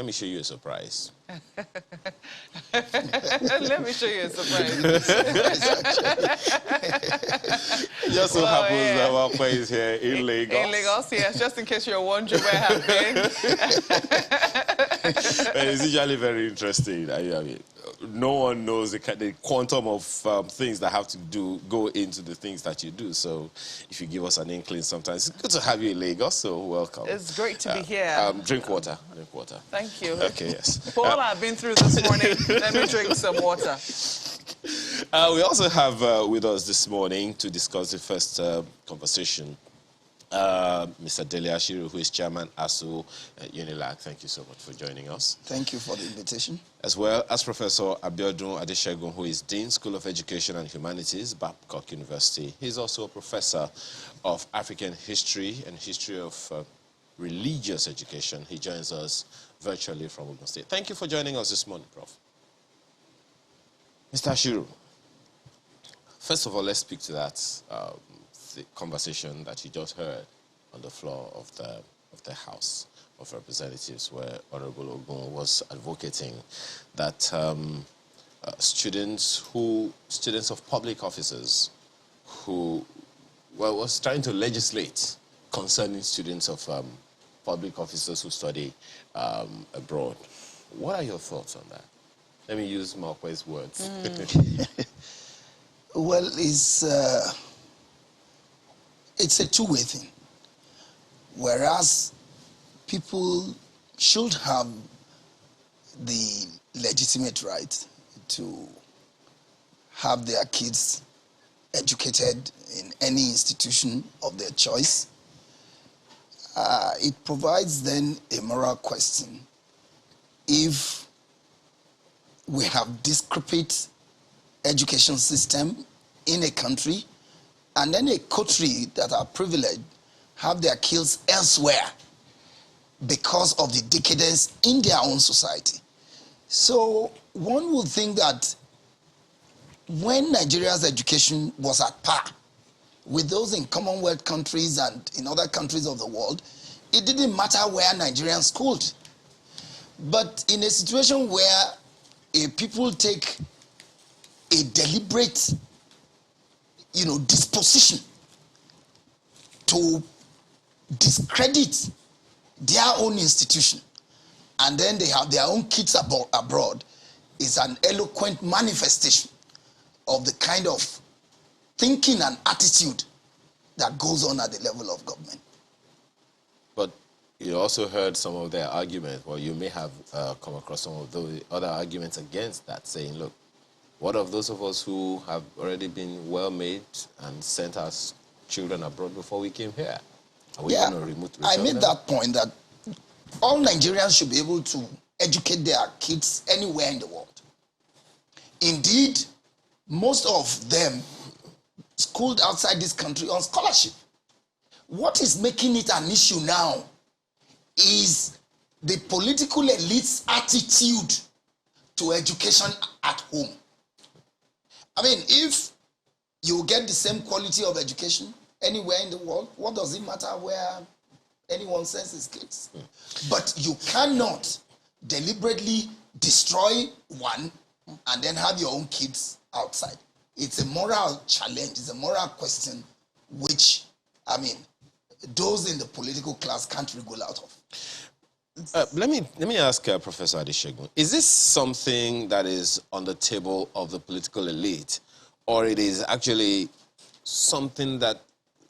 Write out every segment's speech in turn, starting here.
let me show you a surprise. Let me show you a surprise. It just so happens that Wakwa is here in Lagos. In Lagos, yes, just in case you're wondering where I've been. It's usually very interesting. I mean, no one knows the quantum of things that have to go into the things that you do. So if you give us an inkling sometimes, it's good to have you in Lagos, so welcome. It's great to be here. Drink water. Drink water. Thank you. Okay, yes. For all I've been through this morning, let me drink some water. We also have with us this morning to discuss the first conversation, Mr. Dele Ashiru, who is Chairman ASU UNILAG. Thank you so much for joining us. Thank you for the invitation. As well as Professor Abiodun Adeshegun, who is Dean, School of Education and Humanities, Babcock University. He's also a professor of African history and history of religious education. He joins us virtually from Ogun State. Thank you for joining us this morning, Prof. Mr. Ashiru, first of all, let's speak to that the conversation that you just heard on the floor of the House of Representatives, where Honorable Ogun was advocating that students of public officers who was trying to legislate concerning students of public officers who study abroad. What are your thoughts on that? Let me use Marquez's words. Well, it's a two-way thing. Whereas people should have the legitimate right to have their kids educated in any institution of their choice, it provides then a moral question. If we have discrepant education system in a country, and then a coterie that are privileged have their kids elsewhere because of the decadence in their own society. So one would think that when Nigeria's education was at par with those in Commonwealth countries and in other countries of the world, it didn't matter where Nigerians schooled. But in a situation where people take a deliberate disposition to discredit their own institution, and then they have their own kids abroad, is an eloquent manifestation of the kind of thinking and attitude that goes on at the level of government. But you also heard some of their arguments, or you may have come across some of the other arguments against that, saying, look, what of those of us who have already been well-made and sent our children abroad before we came here? Are we going to return I made them? that point that all Nigerians should be able to educate their kids anywhere in the world. Indeed, most of them schooled outside this country on scholarship. What is making it an issue now is the political elite's attitude to education at home. I mean, if you get the same quality of education anywhere in the world, what does it matter where anyone sends his kids? But you cannot deliberately destroy one and then have your own kids outside. It's a moral challenge, it's a moral question which, I mean, those in the political class can't wriggle out of. Let me ask Professor Adeshegun, is this something that is on the table of the political elite, or it is actually something that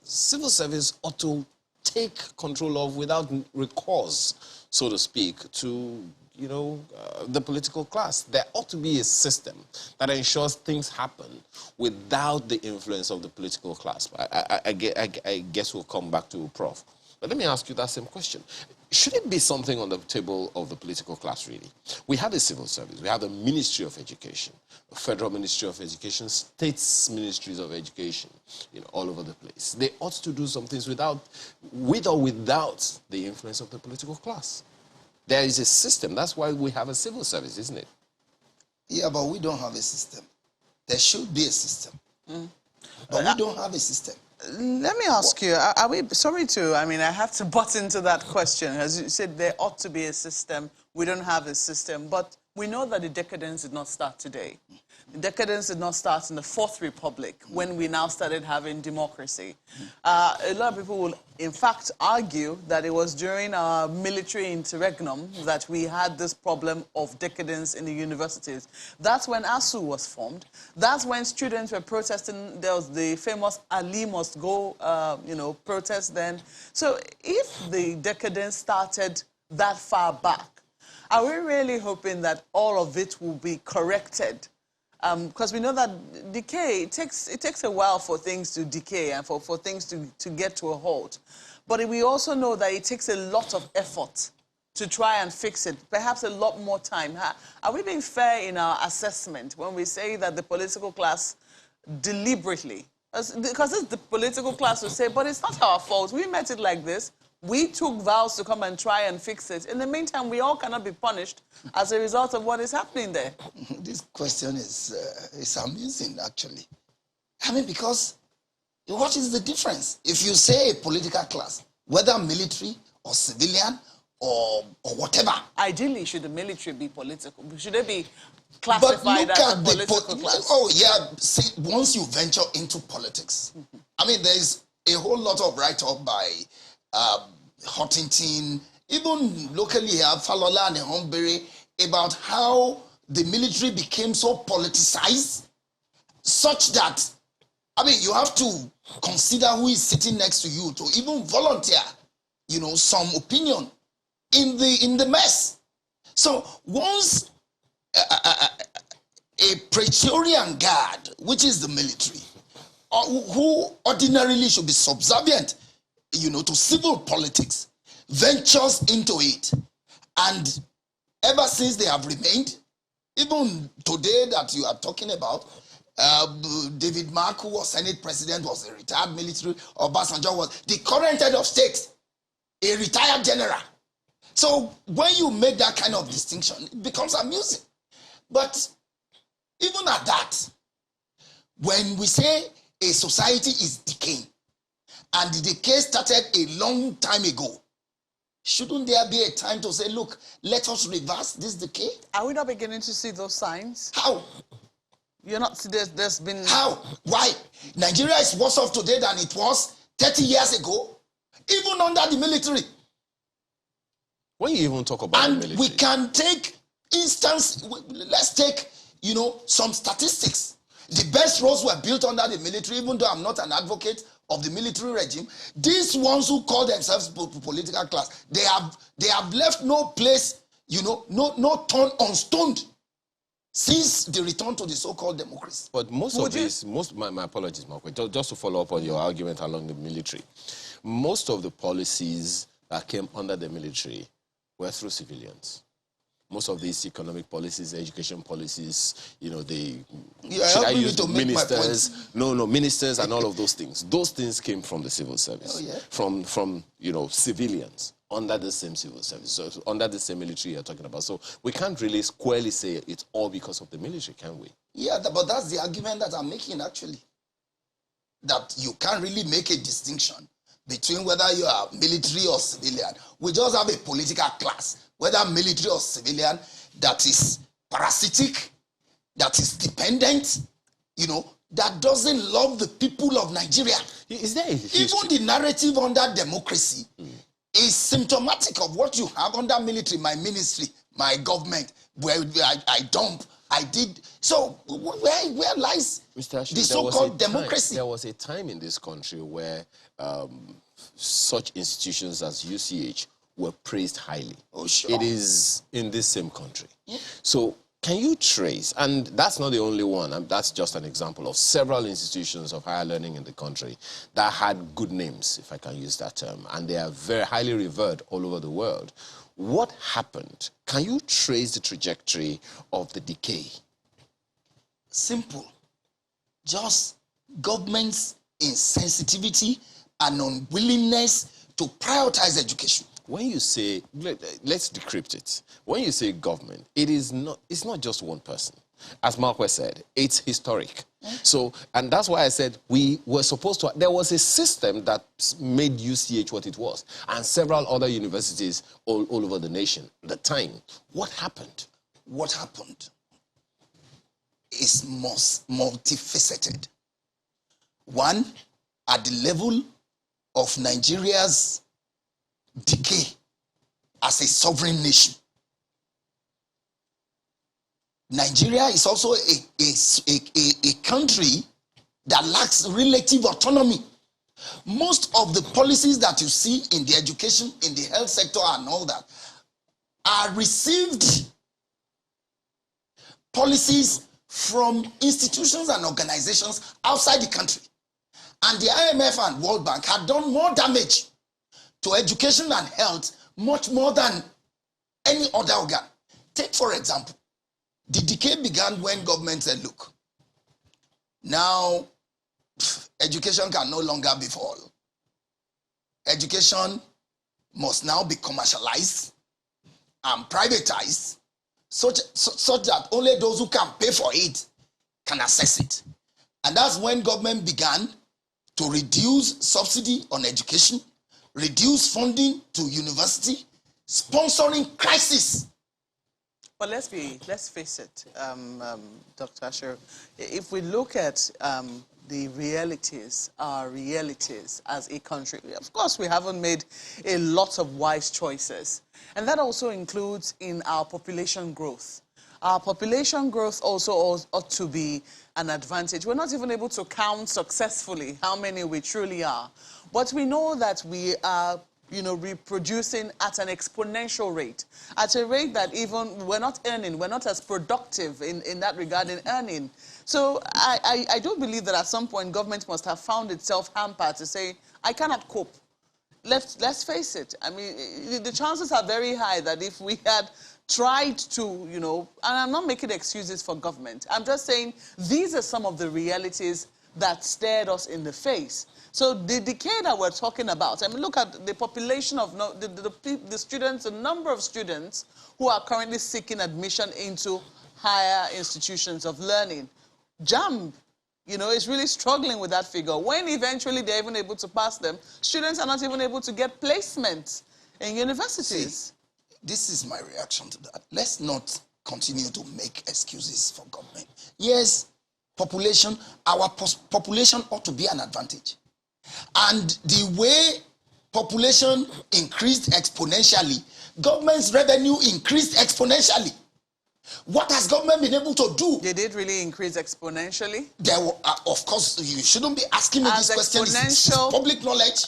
civil service ought to take control of without recourse, so to speak, to the political class? There ought to be a system that ensures things happen without the influence of the political class. I guess we'll come back to Prof. But let me ask you that same question. Should it be something on the table of the political class, really? We have a civil service. We have the Ministry of Education, the Federal Ministry of Education, states' ministries of education, all over the place. They ought to do some things with or without the influence of the political class. There is a system. That's why we have a civil service, isn't it? Yeah, but we don't have a system. There should be a system. But we don't have a system. Let me ask you, are we, sorry to, I mean, I have to butt into that question. As you said, there ought to be a system. We don't have a system, but we know that the decadence did not start today. The decadence did not start in the Fourth Republic when we now started having democracy. A lot of people will, in fact, argue that it was during our military interregnum that we had this problem of decadence in the universities. That's when ASU was formed. That's when students were protesting. There was the famous Ali must go, protest then. So if the decadence started that far back, are we really hoping that all of it will be corrected? Because we know that decay, it takes a while for things to decay and for things to get to a halt. But we also know that it takes a lot of effort to try and fix it, perhaps a lot more time. Are we being fair in our assessment when we say that the political class deliberately, because it's the political class who say, but it's not our fault, we met it like this, we took vows to come and try and fix it. In the meantime, we all cannot be punished as a result of what is happening there. This question is amusing, actually. I mean, because what is the difference? If you say a political class, whether military or civilian or whatever. Ideally, should the military be political? Should it be classified as a political class? Oh, yeah. See, once you venture into politics, I mean, there's a whole lot of write-up by Huntington, even locally here, Falola and Hombury, about how the military became so politicized, such that, I mean, you have to consider who is sitting next to you to even volunteer, some opinion in the mess. So once a Praetorian Guard, which is the military, who ordinarily should be subservient, to civil politics, ventures into it. And ever since they have remained, even today that you are talking about, David Mark, who was Senate President, was a retired military. Obasanjo was the current head of state, a retired general. So when you make that kind of distinction, it becomes amusing. But even at that, when we say a society is decaying, and the decay started a long time ago, shouldn't there be a time to say, look, let us reverse this decay? Are we not beginning to see those signs? How? You're not, there's been... How? Why? Nigeria is worse off today than it was 30 years ago, even under the military. When you even talk about the military... And we can take instance, let's take, some statistics. The best roads were built under the military, even though I'm not an advocate of the military regime. These ones who call themselves political class, they have left no place, no turn unstoned since the return to the so-called democracy. But most of these, my apologies, Mark, just to follow up on your argument along the military, most of the policies that came under the military were through civilians. Most of these economic policies, education policies, should I use ministers? No, ministers and all of those things. Those things came from the civil service, from civilians under the same civil service, so under the same military you're talking about. So we can't really squarely say it's all because of the military, can we? Yeah, but that's the argument that I'm making, actually. That you can't really make a distinction between whether you are military or civilian. We just have a political class, whether military or civilian, that is parasitic, that is dependent, that doesn't love the people of Nigeria. Is there a history? Even the narrative under democracy is symptomatic of what you have under military, my ministry, my government, where I dump, I did. So where lies Mr. Ashley, the so-called democracy? There was a time in this country where such institutions as UCH were praised highly. Oh, sure. It is in this same country. Yeah. So can you trace, and that's not the only one, that's just an example of several institutions of higher learning in the country that had good names, if I can use that term, and they are very highly revered all over the world. What happened? Can you trace the trajectory of the decay? Simple. Just government's insensitivity and unwillingness to prioritize education. When you say, let's decrypt it. When you say government, it's not just one person. As Marquez said, it's historic. So, and that's why I said we were supposed to, there was a system that made UCH what it was, and several other universities all over the nation at the time. What happened? What happened is multifaceted. One, at the level of Nigeria's decay as a sovereign nation. Nigeria is also a country that lacks relative autonomy. Most of the policies that you see in the education, in the health sector and all that are received policies from institutions and organizations outside the country. And the IMF and World Bank had done more damage to education and health, much more than any other organ. Take, for example, the decay began when government said, look, now education can no longer be for all. Education must now be commercialized and privatized such that only those who can pay for it can access it. And that's when government began to reduce subsidy on education, reduce funding to university, sponsoring crisis. But let's face it, Dr. Asher, if we look at the realities, our realities as a country, of course we haven't made a lot of wise choices. And that also includes in our population growth. Our population growth also ought to be an advantage. We're not even able to count successfully how many we truly are. But we know that we are reproducing at an exponential rate, at a rate that even we're not as productive in that regard in earning. So I do believe that at some point government must have found itself hampered to say, I cannot cope. Let's face it. I mean, the chances are very high that if we had tried to, and I'm not making excuses for government, I'm just saying these are some of the realities that stared us in the face. So the decay that we're talking about, I mean, look at the population of the students, the number of students who are currently seeking admission into higher institutions of learning. JAMB, is really struggling with that figure. When eventually they're even able to pass them, students are not even able to get placement in universities. See, this is my reaction to that. Let's not continue to make excuses for government. Yes, population, our population ought to be an advantage. And the way population increased exponentially, government's revenue increased exponentially. What has government been able to do? They did really increase exponentially? There were, of course, you shouldn't be asking me this question. This is public knowledge.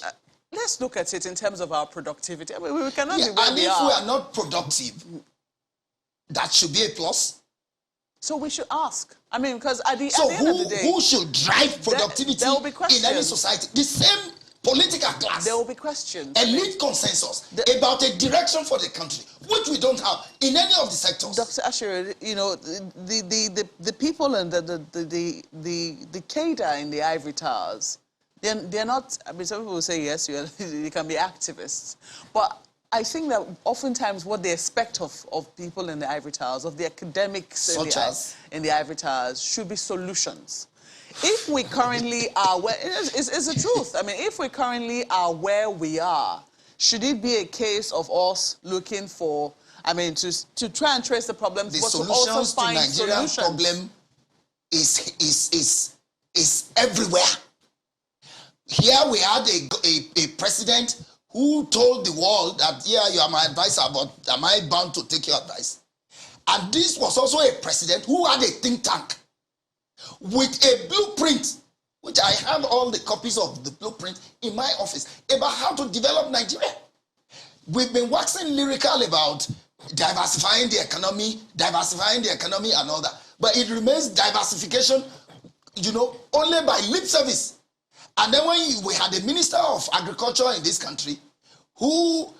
Let's look at it in terms of our productivity. I mean, we cannot be where and we if are. we are not productive, that should be a plus. So we should ask. I mean, because at the end of the day, who should drive productivity there will be questions. in any society? The same political class. There will be questions. Elite consensus about a direction for the country, which we don't have in any of the sectors. Dr. Asher, the people and the cadre in the ivory towers, they're not. I mean, some people will say yes, you can be activists, but I think that oftentimes what they expect of people in the ivory towers, of the academics in the ivory towers, should be solutions. If we currently are where, it's the truth. I mean, if we currently are where we are, should it be a case of us looking for, I mean, to try and trace the problems, but to also find solutions? The solutions to Nigerian problem is everywhere. Here we had a president who told the world that, yeah, you are my advisor, but am I bound to take your advice? And this was also a president who had a think tank with a blueprint, which I have all the copies of the blueprint in my office, about how to develop Nigeria. We've been waxing lyrical about diversifying the economy and all that. But it remains diversification, only by lip service. And then when we had a minister of agriculture in this country who,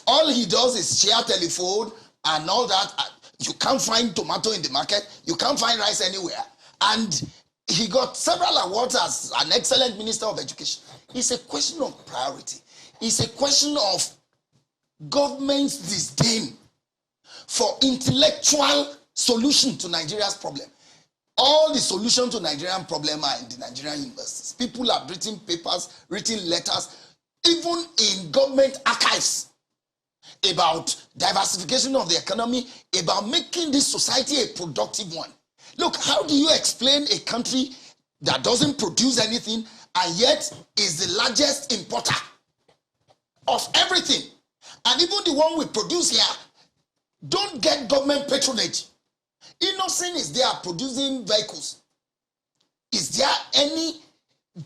all he does is share telephone and all that. You can't find tomato in the market. You can't find rice anywhere. And he got several awards as an excellent minister of education. It's a question of priority. It's a question of government's disdain for intellectual solution to Nigeria's problem. all the solutions to Nigerian problem are in the Nigerian universities. People have written papers, written letters, even in government archives, about diversification of the economy, about making this society a productive one. Look, how do you explain a country that doesn't produce anything and yet is the largest importer of everything? And even the one we produce here don't get government patronage. Innocent is there producing vehicles. Is there any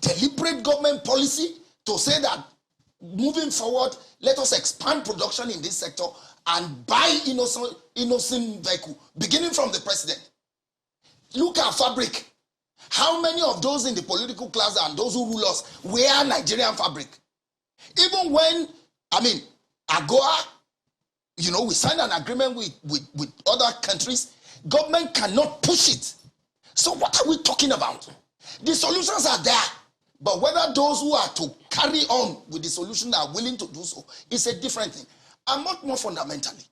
deliberate government policy to say that moving forward, let us expand production in this sector and buy innocent vehicle, beginning from the president? Look at fabric. How many of those in the political class and those who rule us wear Nigerian fabric? Even when, AGOA, we signed an agreement with other countries, government cannot push it. So what are we talking about? The solutions are there, but whether those who are to carry on with the solution are willing to do so is a different thing. And much more fundamentally,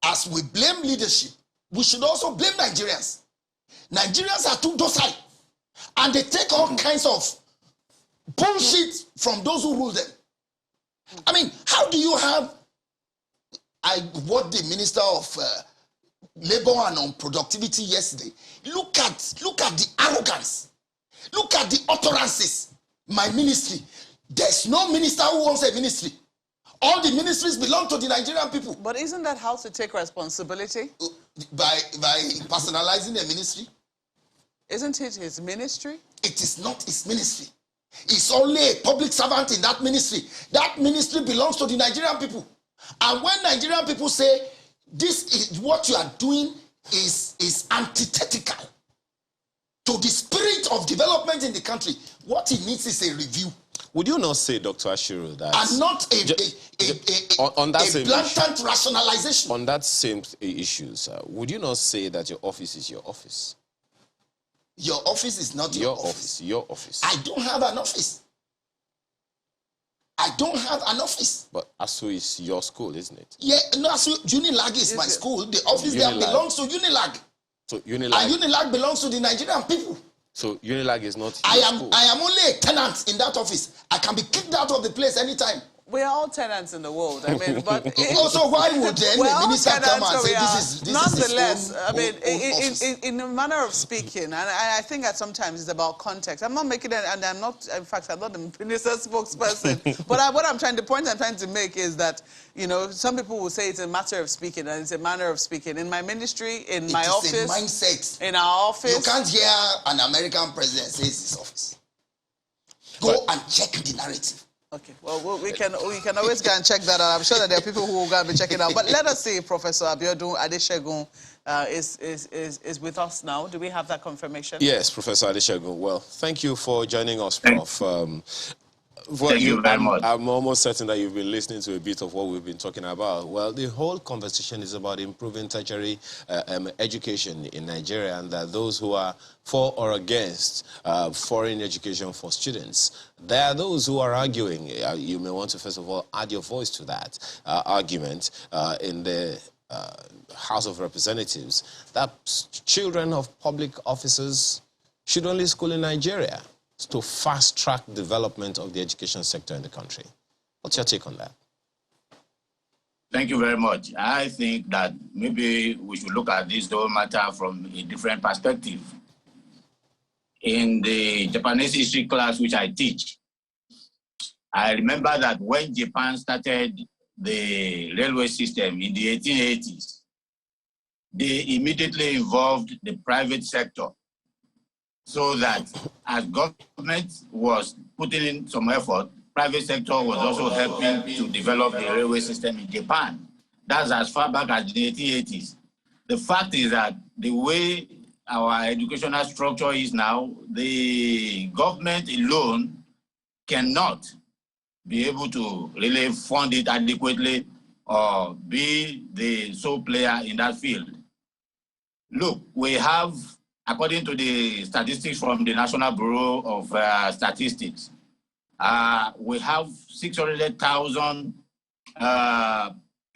as we blame leadership, we should also blame Nigerians. Nigerians are too docile, and they take all kinds of bullshit from those who rule them. How do you have, what the Minister of Labor and on Productivity yesterday, look at the arrogance, look at the utterances. My ministry, there's no minister who wants a ministry. All the ministries belong to the Nigerian people. But isn't that how to take responsibility? By personalizing a ministry? Isn't it his ministry? It is not his ministry. He's only a public servant in that ministry. That ministry belongs to the Nigerian people. And when Nigerian people say, this is what you are doing is antithetical to the spirit of development in the country, what he needs is a review. Would you not say, Dr. Ashiru, that... And not a blatant rationalization. On that same issue, sir, would you not say that your office is your office? Your office is not your office. Your office. I don't have an office. I don't have an office. But ASU is your school, isn't it? Yeah, no, ASU, Unilag is my school. The office there belongs to Unilag. So Unilag... And Unilag belongs to the Nigerian people. So Unilag is not I am only a tenant in that office. I can be kicked out of the place anytime. We are all tenants in the world. But also, why would then the minister come and say this is nonetheless, in a manner of speaking, and I think that sometimes it's about context. I'm not making it, and I'm not. In fact, I'm not the minister spokesperson. But what I'm trying to make is that some people will say it's a matter of speaking, and it's a manner of speaking. In my ministry, in my office, it's a mindset. In our office, you can't hear an American president say it's his office. Go and check the narrative. Okay, well, we can always go and check that out. I'm sure that there are people who will go and be checking out. But let us see if Professor Abiodun Adeshegun is with us now. Do we have that confirmation? Yes, Professor Adeshegun. Well, thank you for joining us, Prof. Thank you very much. I'm almost certain that you've been listening to a bit of what we've been talking about. Well, the whole conversation is about improving tertiary education in Nigeria, and that those who are for or against foreign education for students, there are those who are arguing. You may want to, first of all, add your voice to that argument in the House of Representatives, that children of public officers should only school in Nigeria to fast-track development of the education sector in the country. What's your take on that? Thank you very much. I think that maybe we should look at this whole matter from a different perspective. In the Japanese history class which I teach, I remember that when Japan started the railway system in the 1880s, they immediately involved the private sector, so that as government was putting in some effort, private sector was also helping to develop the railway system in Japan. That's as far back as the 1880s. The fact is that the way our educational structure is now, the government alone cannot be able to really fund it adequately or be the sole player in that field. Look, we have, according to the statistics from the National Bureau of Statistics, we have 600,000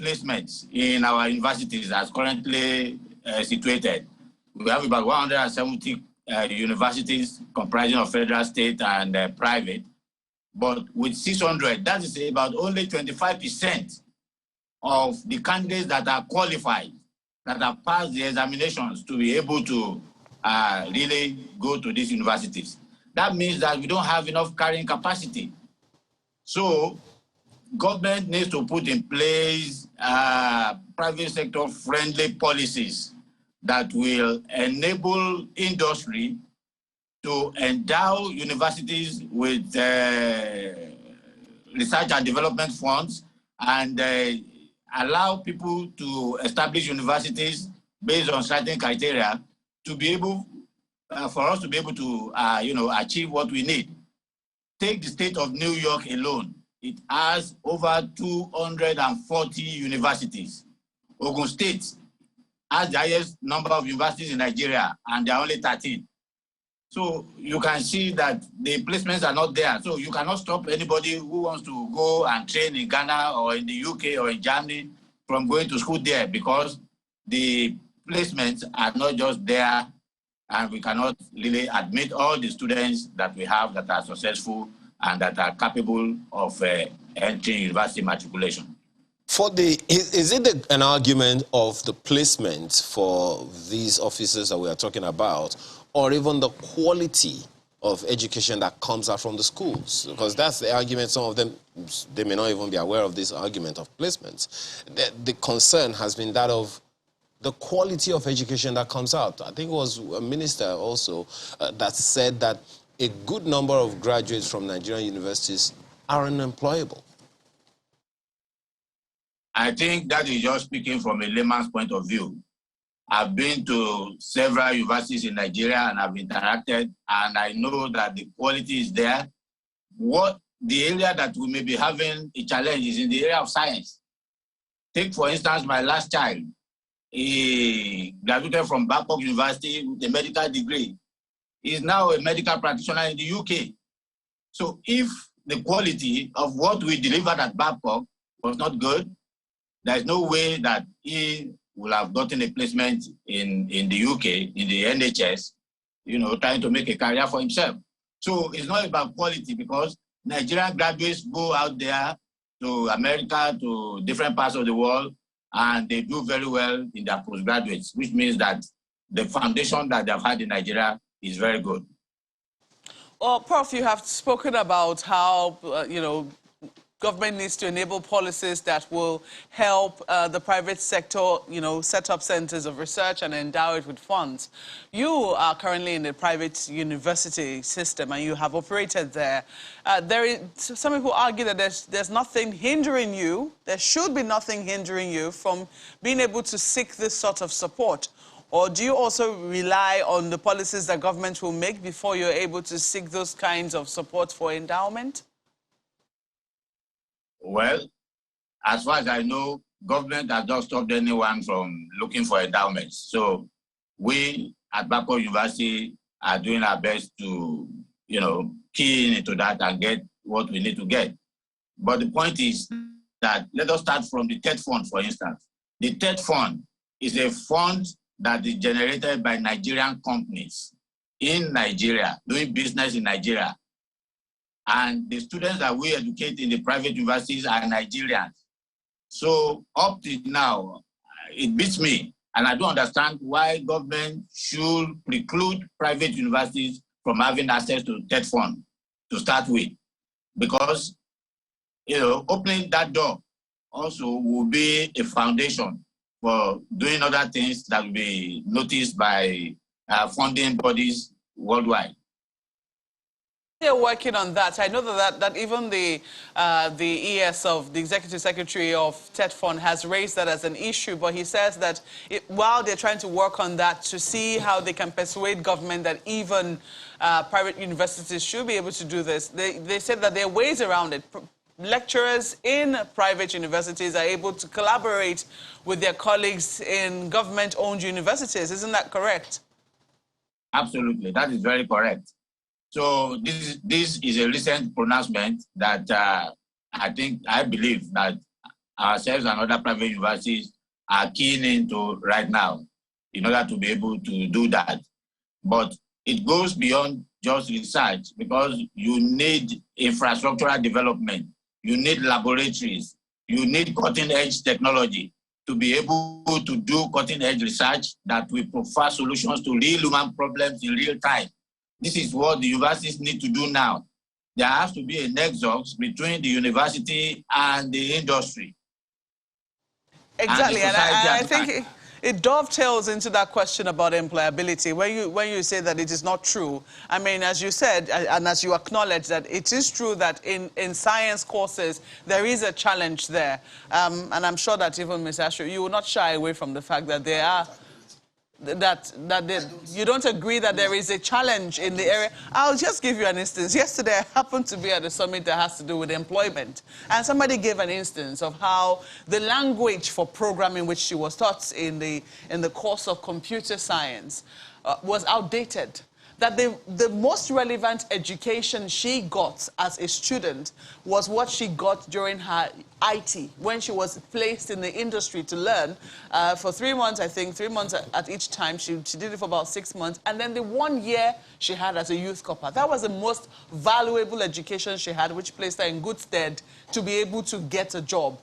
placements in our universities as currently situated. We have about 170 universities comprising of federal, state, and private. But with 600, that is about only 25% of the candidates that are qualified, that have passed the examinations to be able to really go to these universities. That means that we don't have enough carrying capacity. So government needs to put in place private sector friendly policies that will enable industry to endow universities with research and development funds and allow people to establish universities based on certain criteria to be able, for us to be able to, achieve what we need. Take the state of New York alone. It has over 240 universities. Ogun State has the highest number of universities in Nigeria, and there are only 13. So you can see that the placements are not there. So you cannot stop anybody who wants to go and train in Ghana or in the UK or in Germany from going to school there, because the placements are not just there, and we cannot really admit all the students that we have that are successful and that are capable of entering university matriculation. Is it an argument of the placement for these officers that we are talking about, or even the quality of education that comes out from the schools? Because that's the argument. Some of them, they may not even be aware of this argument of placements. The concern has been that of the quality of education that comes out. I think it was a minister also that said that a good number of graduates from Nigerian universities are unemployable. I think that is just speaking from a layman's point of view. I've been to several universities in Nigeria and I've interacted, and I know that the quality is there. What the area that we may be having a challenge is in the area of science. Take, for instance, my last child. He graduated from Babcock University with a medical degree. He is now a medical practitioner in the UK. So if the quality of what we delivered at Babcock was not good, there's no way that he will have gotten a placement in the UK, in the NHS, trying to make a career for himself. So it's not about quality, because Nigerian graduates go out there to America, to different parts of the world, and they do very well in their postgraduates, which means that the foundation that they've had in Nigeria is very good. Well, Prof, you have spoken about how, government needs to enable policies that will help the private sector, set up centers of research and endow it with funds. You are currently in the private university system and you have operated there. Some people argue that there's nothing hindering you, there should be nothing hindering you from being able to seek this sort of support. Or do you also rely on the policies that government will make before you're able to seek those kinds of support for endowment? Well, as far as I know, government has not stopped anyone from looking for endowments. So we at Babcock University are doing our best to, key into that and get what we need to get. But the point is that let us start from the TED Fund, for instance. The TED Fund is a fund that is generated by Nigerian companies in Nigeria, doing business in Nigeria. And the students that we educate in the private universities are Nigerians. So up to now, it beats me. And I don't understand why government should preclude private universities from having access to TED Fund to start with. Because, opening that door also will be a foundation for doing other things that will be noticed by funding bodies worldwide. They're working on that. I know that even the ES of the Executive Secretary of TED Fund has raised that as an issue, but he says that while they're trying to work on that to see how they can persuade government that even private universities should be able to do this, they said that there are ways around it. Lecturers in private universities are able to collaborate with their colleagues in government-owned universities. Isn't that correct? Absolutely. That is very correct. So this is a recent pronouncement that I believe that ourselves and other private universities are keying into right now. in order to be able to do that. But it goes beyond just research, because you need infrastructural development, you need laboratories, you need cutting-edge technology to be able to do cutting-edge research that will provide solutions to real human problems in real time. This is what the universities need to do now. There has to be a nexus between the university and the industry. Exactly, and I think it dovetails into that question about employability. When you say that it is not true, I mean, as you said, and as you acknowledge that it is true that in science courses, there is a challenge there. And I'm sure that even Ms. Asher, you will not shy away from the fact that there are you don't agree that there is a challenge in the area. I'll just give you an instance. Yesterday, I happened to be at a summit that has to do with employment, and somebody gave an instance of how the language for programming, which she was taught in the course of computer science, was outdated. That the most relevant education she got as a student was what she got during her IT, when she was placed in the industry to learn for 3 months, I think, 3 months at each time. She did it for about 6 months. And then the 1 year she had as a youth corper. That was the most valuable education she had, which placed her in good stead to be able to get a job.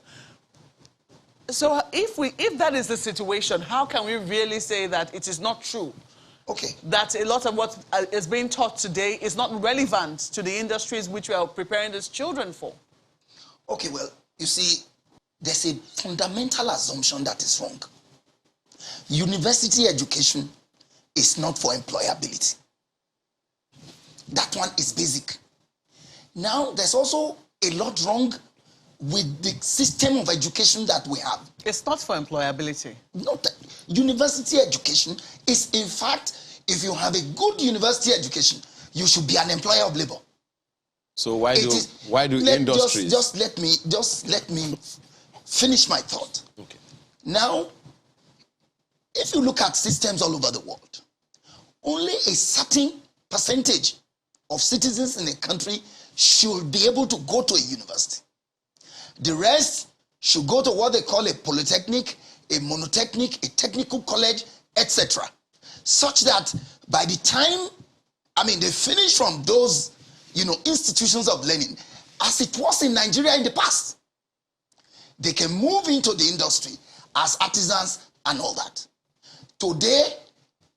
So if that is the situation, how can we really say that it is not true? Okay. That a lot of what is being taught today is not relevant to the industries which we are preparing these children for? Okay, well, you see, there's a fundamental assumption that is wrong. University education is not for employability. That one is basic. Now, there's also a lot wrong with the system of education that we have. It's not for employability. Not university education is, in fact, if you have a good university education, you should be an employer of labor. So why do industries? Just let me finish my thought. Okay. Now, if you look at systems all over the world, only a certain percentage of citizens in a country should be able to go to a university. The rest should go to what they call a polytechnic, a monotechnic, a technical college, etc. Such that by the time, they finish from those, institutions of learning, as it was in Nigeria in the past, they can move into the industry as artisans and all that. Today,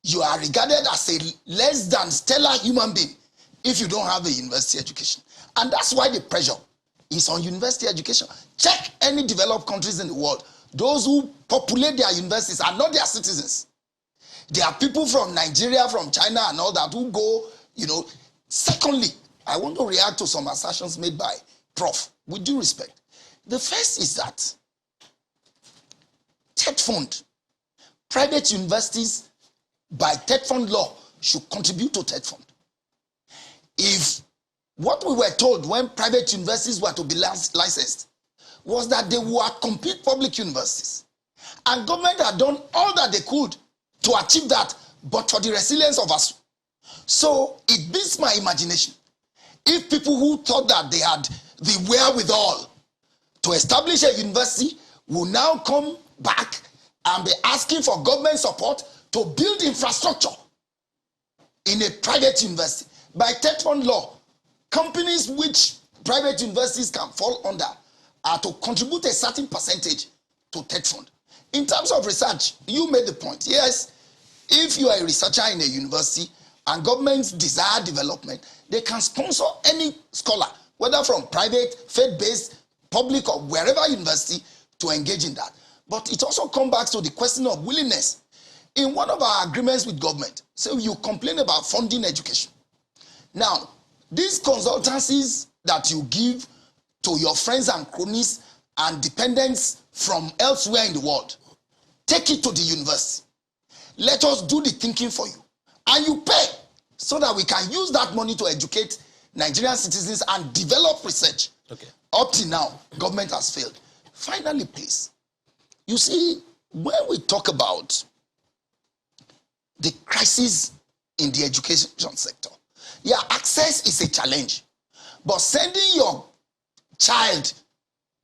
you are regarded as a less than stellar human being if you don't have a university education. And that's why the pressure is on university education. Check any developed countries in the world. Those who populate their universities are not their citizens. There are people from Nigeria, from China, and all that who go, Secondly, I want to react to some assertions made by Prof. with due respect. The first is that TED Fund, private universities by TED Fund law should contribute to TED Fund. If what we were told when private universities were to be licensed was that they were complete public universities, and government had done all that they could to achieve that, but for the resilience of us. So it beats my imagination if people who thought that they had the wherewithal to establish a university will now come back and be asking for government support to build infrastructure in a private university. By TED Fund law, companies which private universities can fall under are to contribute a certain percentage to TED Fund. In terms of research, you made the point. Yes, if you are a researcher in a university and governments desire development, they can sponsor any scholar, whether from private, faith-based, public, or wherever university, to engage in that. But it also comes back to the question of willingness. In one of our agreements with government, so you complain about funding education. Now, these consultancies that you give to your friends and cronies and dependents from elsewhere in the world, take it to the university. Let us do the thinking for you. And you pay so that we can use that money to educate Nigerian citizens and develop research. Okay. Up to now, government has failed. Finally, please, you see, when we talk about the crisis in the education sector, yeah, access is a challenge. But sending your child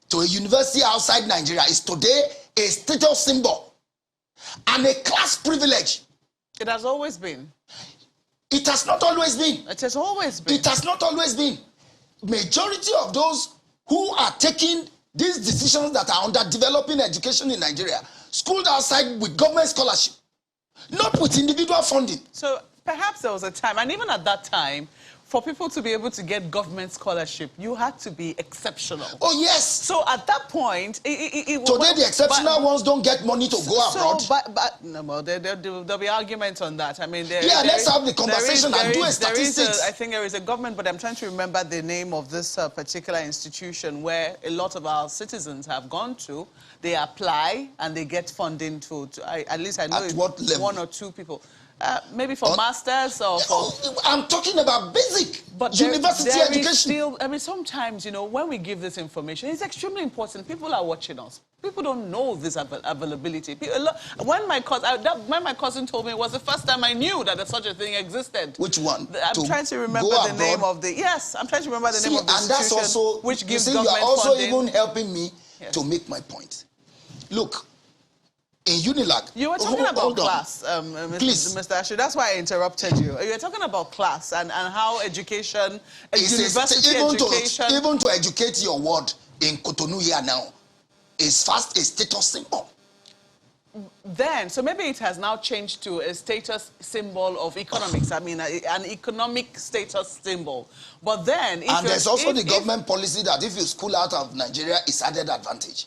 to a university outside Nigeria is today a status symbol. and a class privilege. It has always been. It has not always been. It has always been. It has not always been. Majority of those who are taking these decisions that are under developing education in Nigeria, schooled outside with government scholarship, not with individual funding. So perhaps there was a time, and even at that time, for people to be able to get government scholarship, you had to be exceptional. Oh, yes. So at that point, today the exceptional ones don't get money to go abroad. No, there'll be arguments on that. I mean, let's have the conversation and do a statistics. I think there is a government, but I'm trying to remember the name of this particular institution where a lot of our citizens have gone to. They apply and they get funding at least I know at what level? 1 or 2 people. Maybe for masters or for... I'm talking about basic university education. Still, I mean, sometimes, you know, when we give this information, it's extremely important. People are watching us. People don't know this availability. When my cousin told me, it was the first time I knew that such a thing existed. Which one? I'm trying to remember the name of the... Yes, I'm trying to remember the name of the institution, and that's also, which gives you government are also funding. even helping me to make my point. Look, in Unilag... You were talking about class, Mr. Ashley. That's why I interrupted you. You were talking about class and how education, university education... Even to educate your word in Cotonou here now is fast a status symbol. Then, so maybe it has now changed to a status symbol of economics. I mean, an economic status symbol. But then... And there's also the government policy that if you school out of Nigeria, it's added advantage.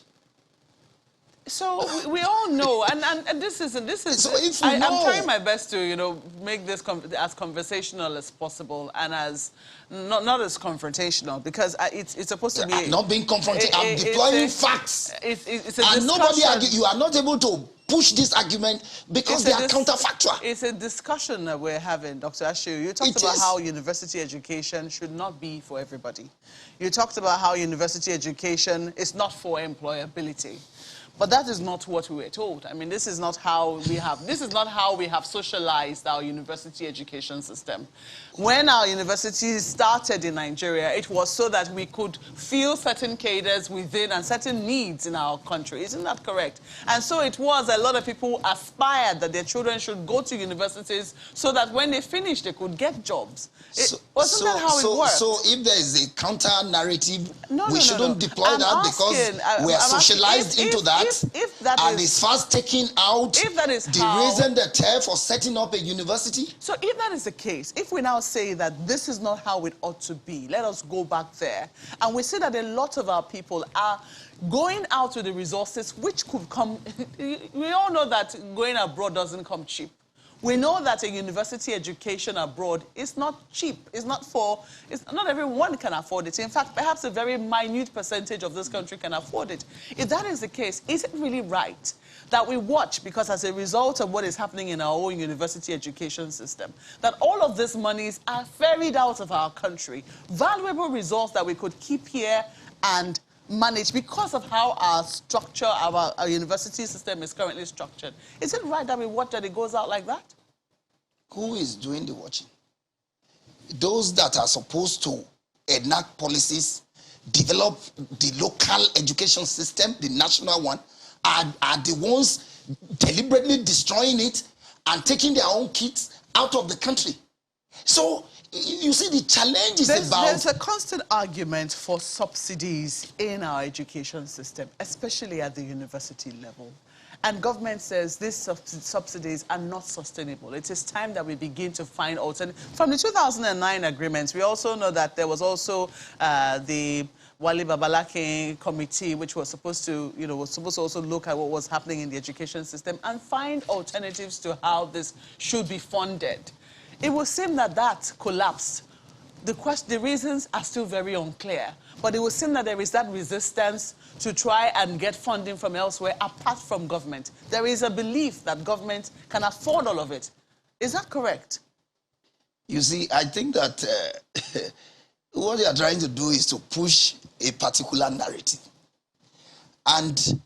So we all know, and this is. So if I'm trying my best to, you know, make this as conversational as possible and as not as confrontational, because it's supposed to be. I'm not being confronting. I'm deploying facts. It's a and nobody you are not able to push this argument because they are counterfactual. It's a discussion that we're having, Dr. Ashu. You talked about how university education should not be for everybody. You talked about how university education is not for employability. But that is not what we were told. I mean, this is not how we have socialized our university education system. When our universities started in Nigeria, it was so that we could fill certain cadres within and certain needs in our country. Isn't that correct? And so it was a lot of people aspired that their children should go to universities so that when they finished, they could get jobs. Wasn't that how it worked? So if there is a counter-narrative, we shouldn't deploy that because we are socialized into that. If that and it's fast taking out the reason, the tear for setting up a university. So if that is the case, if we now say that this is not how it ought to be, let us go back there. And we see that a lot of our people are going out with the resources which could come. We all know that going abroad doesn't come cheap. We know that a university education abroad is not cheap. Not everyone can afford it. In fact, perhaps a very minute percentage of this country can afford it. If that is the case, is it really right that we watch, because as a result of what is happening in our own university education system, that all of these monies are ferried out of our country, valuable resource that we could keep here and manage because of how our structure, our university system is currently structured? Is it right that we watch that it goes out like that? Who is doing the watching? Those that are supposed to enact policies, develop the local education system, the national one, are the ones deliberately destroying it and taking their own kids out of the country. So you see, the challenge is there's a constant argument for subsidies in our education system, especially at the university level. And government says these subsidies are not sustainable. It is time that we begin to find alternatives. From the 2009 agreements, we also know that there was also the Wale Babalakin committee, which was supposed to, also look at what was happening in the education system and find alternatives to how this should be funded. It would seem that that collapsed. The reasons are still very unclear, but it would seem that there is that resistance to try and get funding from elsewhere apart from government. There is a belief that government can afford all of it. Is that correct? You see, I think that what they are trying to do is to push a particular narrative. And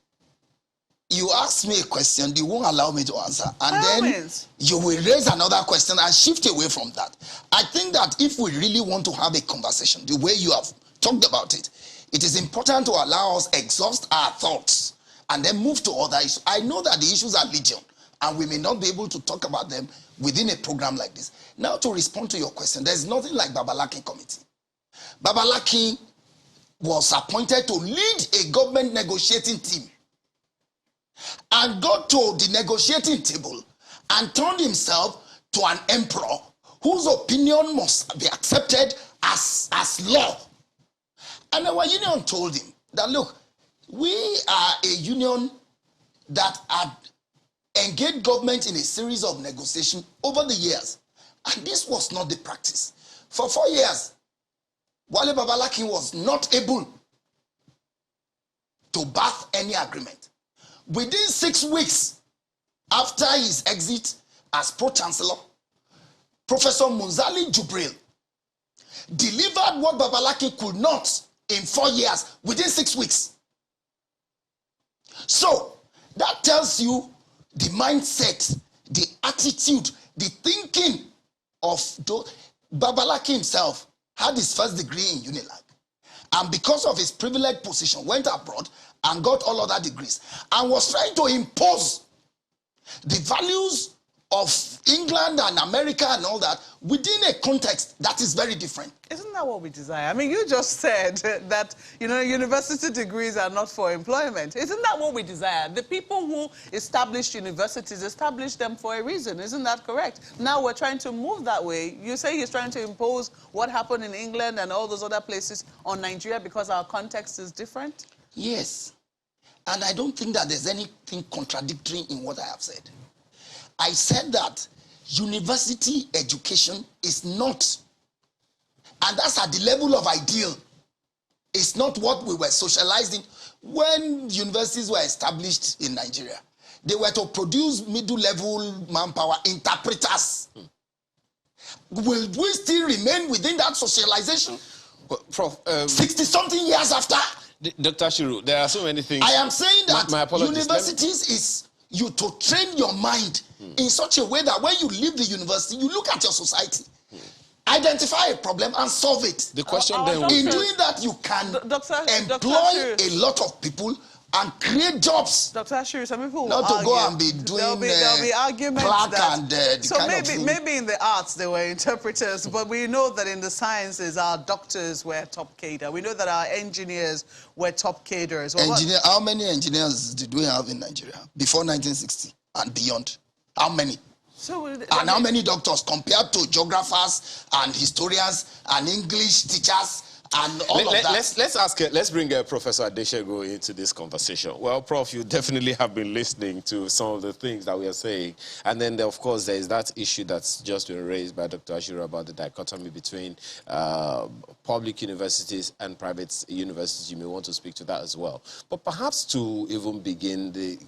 you ask me a question, you won't allow me to answer. And then you will raise another question and shift away from that. I think that if we really want to have a conversation, the way you have talked about it, it is important to allow us exhaust our thoughts and then move to other issues. I know that the issues are legion. and we may not be able to talk about them within a program like this. Now, to respond to your question, there's nothing like Babalaki Committee. Babalaki was appointed to lead a government negotiating team and got to the negotiating table and turned himself to an emperor whose opinion must be accepted as law. And our union told him that, look, we are a union that had engaged government in a series of negotiations over the years. And this was not the practice. For 4 years, Wale Babalaki was not able to birth any agreement. Within 6 weeks after his exit as pro-chancellor, Professor Munzali Jubril delivered what Babalaki could not in 4 years within 6 weeks. So that tells you the mindset, the attitude, the thinking of Babalaki himself. Had his first degree in Unilag, and because of his privileged position went abroad and got all other degrees and was trying to impose the values of England and America and all that within a context that is very different. Isn't that what we desire? I mean, you just said that, you know, university degrees are not for employment. Isn't that what we desire? The people who established universities established them for a reason. Isn't that correct? Now we're trying to move that way. You say he's trying to impose what happened in England and all those other places on Nigeria because our context is different? Yes. And I don't think that there's anything contradictory in what I have said. I said that university education is not, and that's at the level of ideal. It's not what we were socialized in. When universities were established in Nigeria, they were to produce middle-level manpower, interpreters. Will we still remain within that socialization? Well, Prof, 60-something years after? Dr. Ashiru, there are so many things. I am saying that my apologies. universities is you to train your mind in such a way that when you leave the university, you look at your society, identify a problem and solve it. The question then In doing that, you can employ a lot of people and create jobs. Dr. Ashiru, some people will Not to argue. go and be doing there'll be arguments plaque that, and the so kind of thing. maybe in the arts they were interpreters, but we know that in the sciences our doctors were top cadre. We know that our engineers were top cadres. Well, How many engineers did we have in Nigeria before 1960 and beyond? How many? And how many doctors compared to geographers and historians and English teachers and all of that? Let's bring Professor Adeshego into this conversation. Well, Prof, you definitely have been listening to some of the things that we are saying. And then, of course, there is that issue that's just been raised by Dr. Ashiru about the dichotomy between public universities and private universities. You may want to speak to that as well. But perhaps to even begin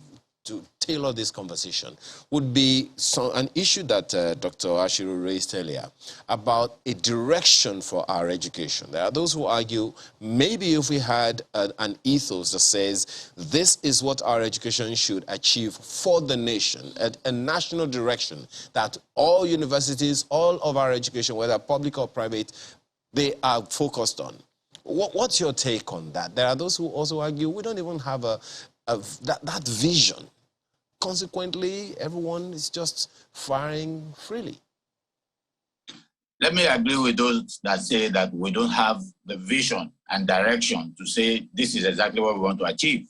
to tailor this conversation would be an issue that Dr. Ashiru raised earlier about a direction for our education. There are those who argue maybe if we had an ethos that says this is what our education should achieve for the nation, a national direction that all universities, all of our education, whether public or private, they are focused on. What's your take on that? There are those who also argue we don't even have that vision. Consequently, everyone is just firing freely. Let me agree with those that say that we don't have the vision and direction to say this is exactly what we want to achieve.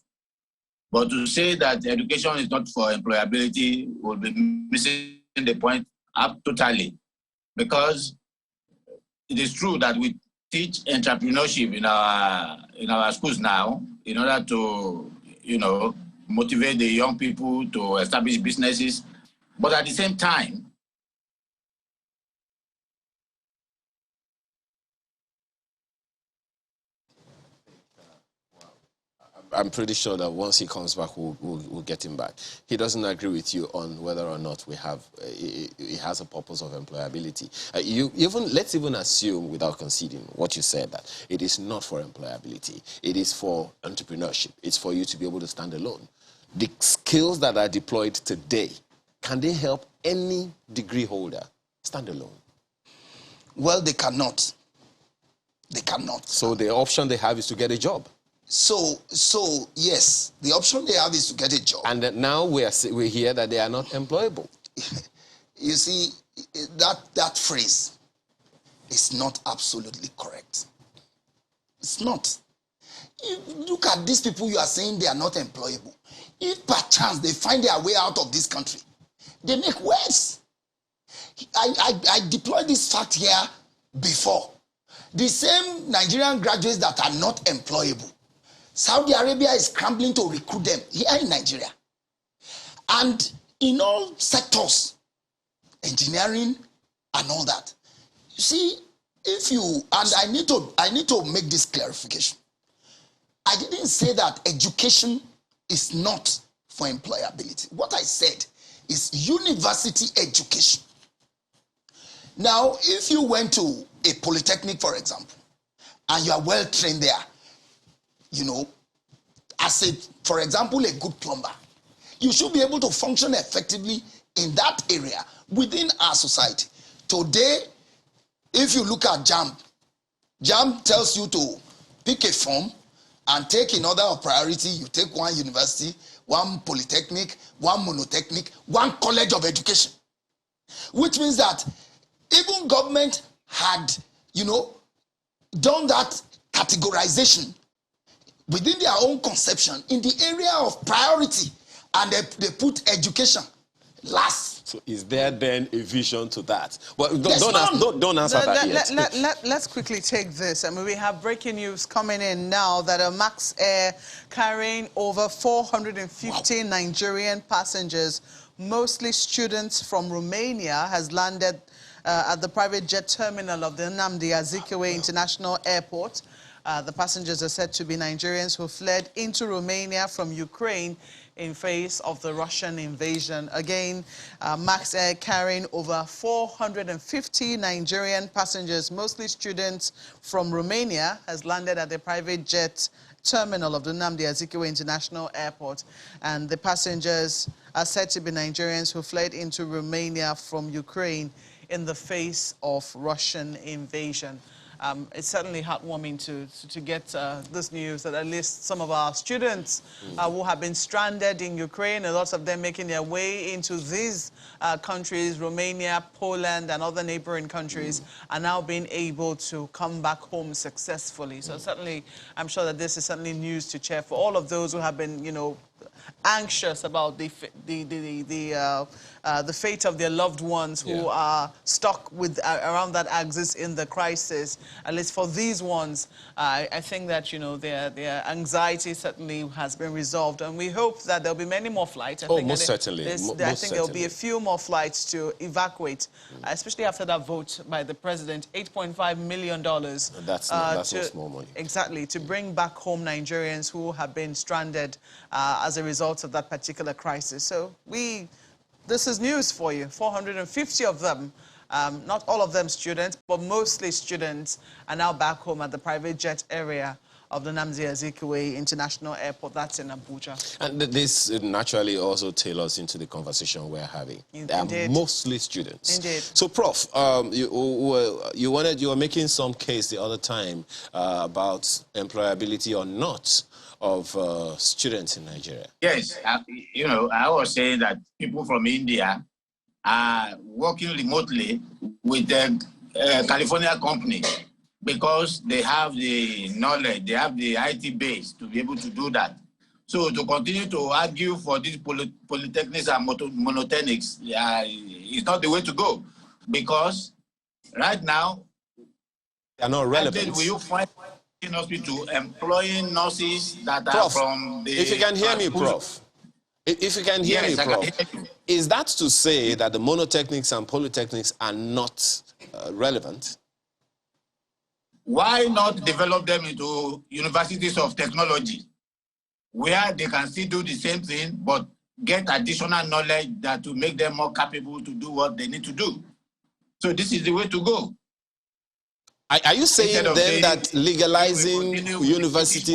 But to say that education is not for employability will be missing the point up totally. Because it is true that we teach entrepreneurship in our schools now in order to, motivate the young people to establish businesses. But at the same time, I'm pretty sure that once he comes back, we'll get him back. He doesn't agree with you on whether or not we have, it has a purpose of employability. Let's even assume, without conceding what you said, that it is not for employability. It is for entrepreneurship. It's for you to be able to stand alone. The skills that are deployed today, can they help any degree holder stand alone? Well, they cannot. They cannot. So the option they have is to get a job. So yes, the option they have is to get a job. And that now we hear that they are not employable. You see, that phrase is not absolutely correct. It's not. You look at these people you are saying they are not employable. If by chance they find their way out of this country, they make worse. I deployed this fact here before. The same Nigerian graduates that are not employable, Saudi Arabia is scrambling to recruit them here in Nigeria. And in all sectors, engineering and all that. You see, and I need to make this clarification. I didn't say that education is not for employability. What I said is university education. Now, if you went to a polytechnic, for example, and you are well trained there, you know, as for example, a good plumber, you should be able to function effectively in that area within our society. Today, if you look at JAMB tells you to pick a form and take in order of priority. You take one university, one polytechnic, one monotechnic, one college of education. Which means that even government had, done that categorization within their own conception in the area of priority, and they put education last. So is there then a vision to that? Well, don't answer that yet. Let's quickly take this. I mean, we have breaking news coming in now that a Max Air carrying over 450 Nigerian passengers, mostly students from Romania, has landed at the private jet terminal of the Nnamdi Azikiwe International Airport. The passengers are said to be Nigerians who fled into Romania from Ukraine in face of the Russian invasion. Again, Max Air carrying over 450 Nigerian passengers, mostly students from Romania, has landed at the private jet terminal of the Nnamdi Azikiwe International Airport. And the passengers are said to be Nigerians who fled into Romania from Ukraine in the face of Russian invasion. It's certainly heartwarming to get this news that at least some of our students who have been stranded in Ukraine, and lots of them making their way into these countries, Romania, Poland, and other neighboring countries, are now being able to come back home successfully. So certainly, I'm sure that this is certainly news to cheer for all of those who have been, anxious about the fate of their loved ones who are stuck with around that axis in the crisis. At least for these ones, I think that their anxiety certainly has been resolved, and we hope that there'll be many more flights. Most certainly. I think there'll be a few more flights to evacuate, especially after that vote by the president. $8.5 million. That's no small money. Exactly, to bring back home Nigerians who have been stranded as a result of that particular crisis. So this is news for you. 450 of them, not all of them students, but mostly students, are now back home at the private jet area of the Nnamdi Azikiwe International Airport. That's in Abuja. And this naturally also tailors into the conversation we're having. They are mostly students. Indeed. So, Prof, you were making some case the other time about employability or not of students in Nigeria. Yes, I was saying that people from India are working remotely with the California company because they have the knowledge, they have the IT base to be able to do that. So to continue to argue for these polytechnics and monotechnics is not the way to go, because right now, they are not relevant. Will you find hospital employing nurses that Prof, are from the... If you can hear me, Prof. If you can hear me, Prof. Is that to say that the monotechnics and polytechnics are not relevant? Why not develop them into universities of technology, where they can still do the same thing, but get additional knowledge that will make them more capable to do what they need to do? So this is the way to go. Are you saying then that legalizing university...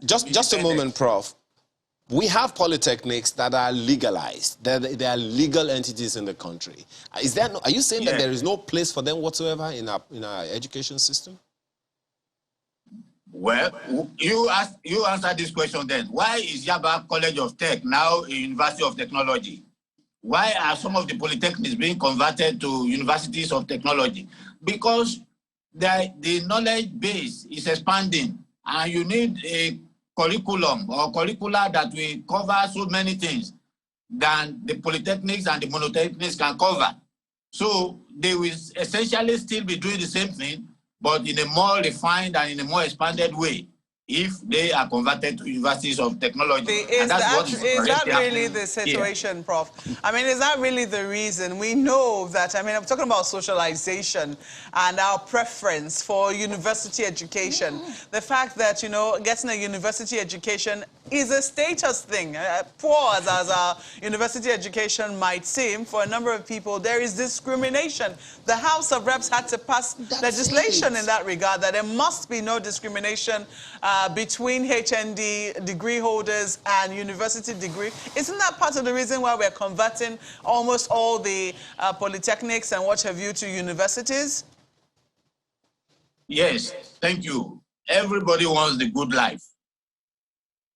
Just a moment, Prof. We have polytechnics that are legalized. They are legal entities in the country. Are you saying that there is no place for them whatsoever in our education system? Well, you answer this question then. Why is Yaba College of Tech now a University of Technology? Why are some of the polytechnics being converted to universities of technology? Because the knowledge base is expanding, and you need a curriculum or curricula that will cover so many things than the polytechnics and the monotechnics can cover. So they will essentially still be doing the same thing, but in a more refined and in a more expanded way, if they are converted to universities of technology. Is that really the situation, here. Prof? I mean, is that really the reason? We know that, I mean, I'm talking about socialization and our preference for university education. The fact that, you know, getting a university education is a status thing. Poor as our university education might seem, for a number of people, there is discrimination. The House of Reps had to pass legislation in that regard, that there must be no discrimination between HND degree holders and university degree. Isn't that part of the reason why we're converting almost all the polytechnics and what have you to universities? Yes, thank you. Everybody wants the good life,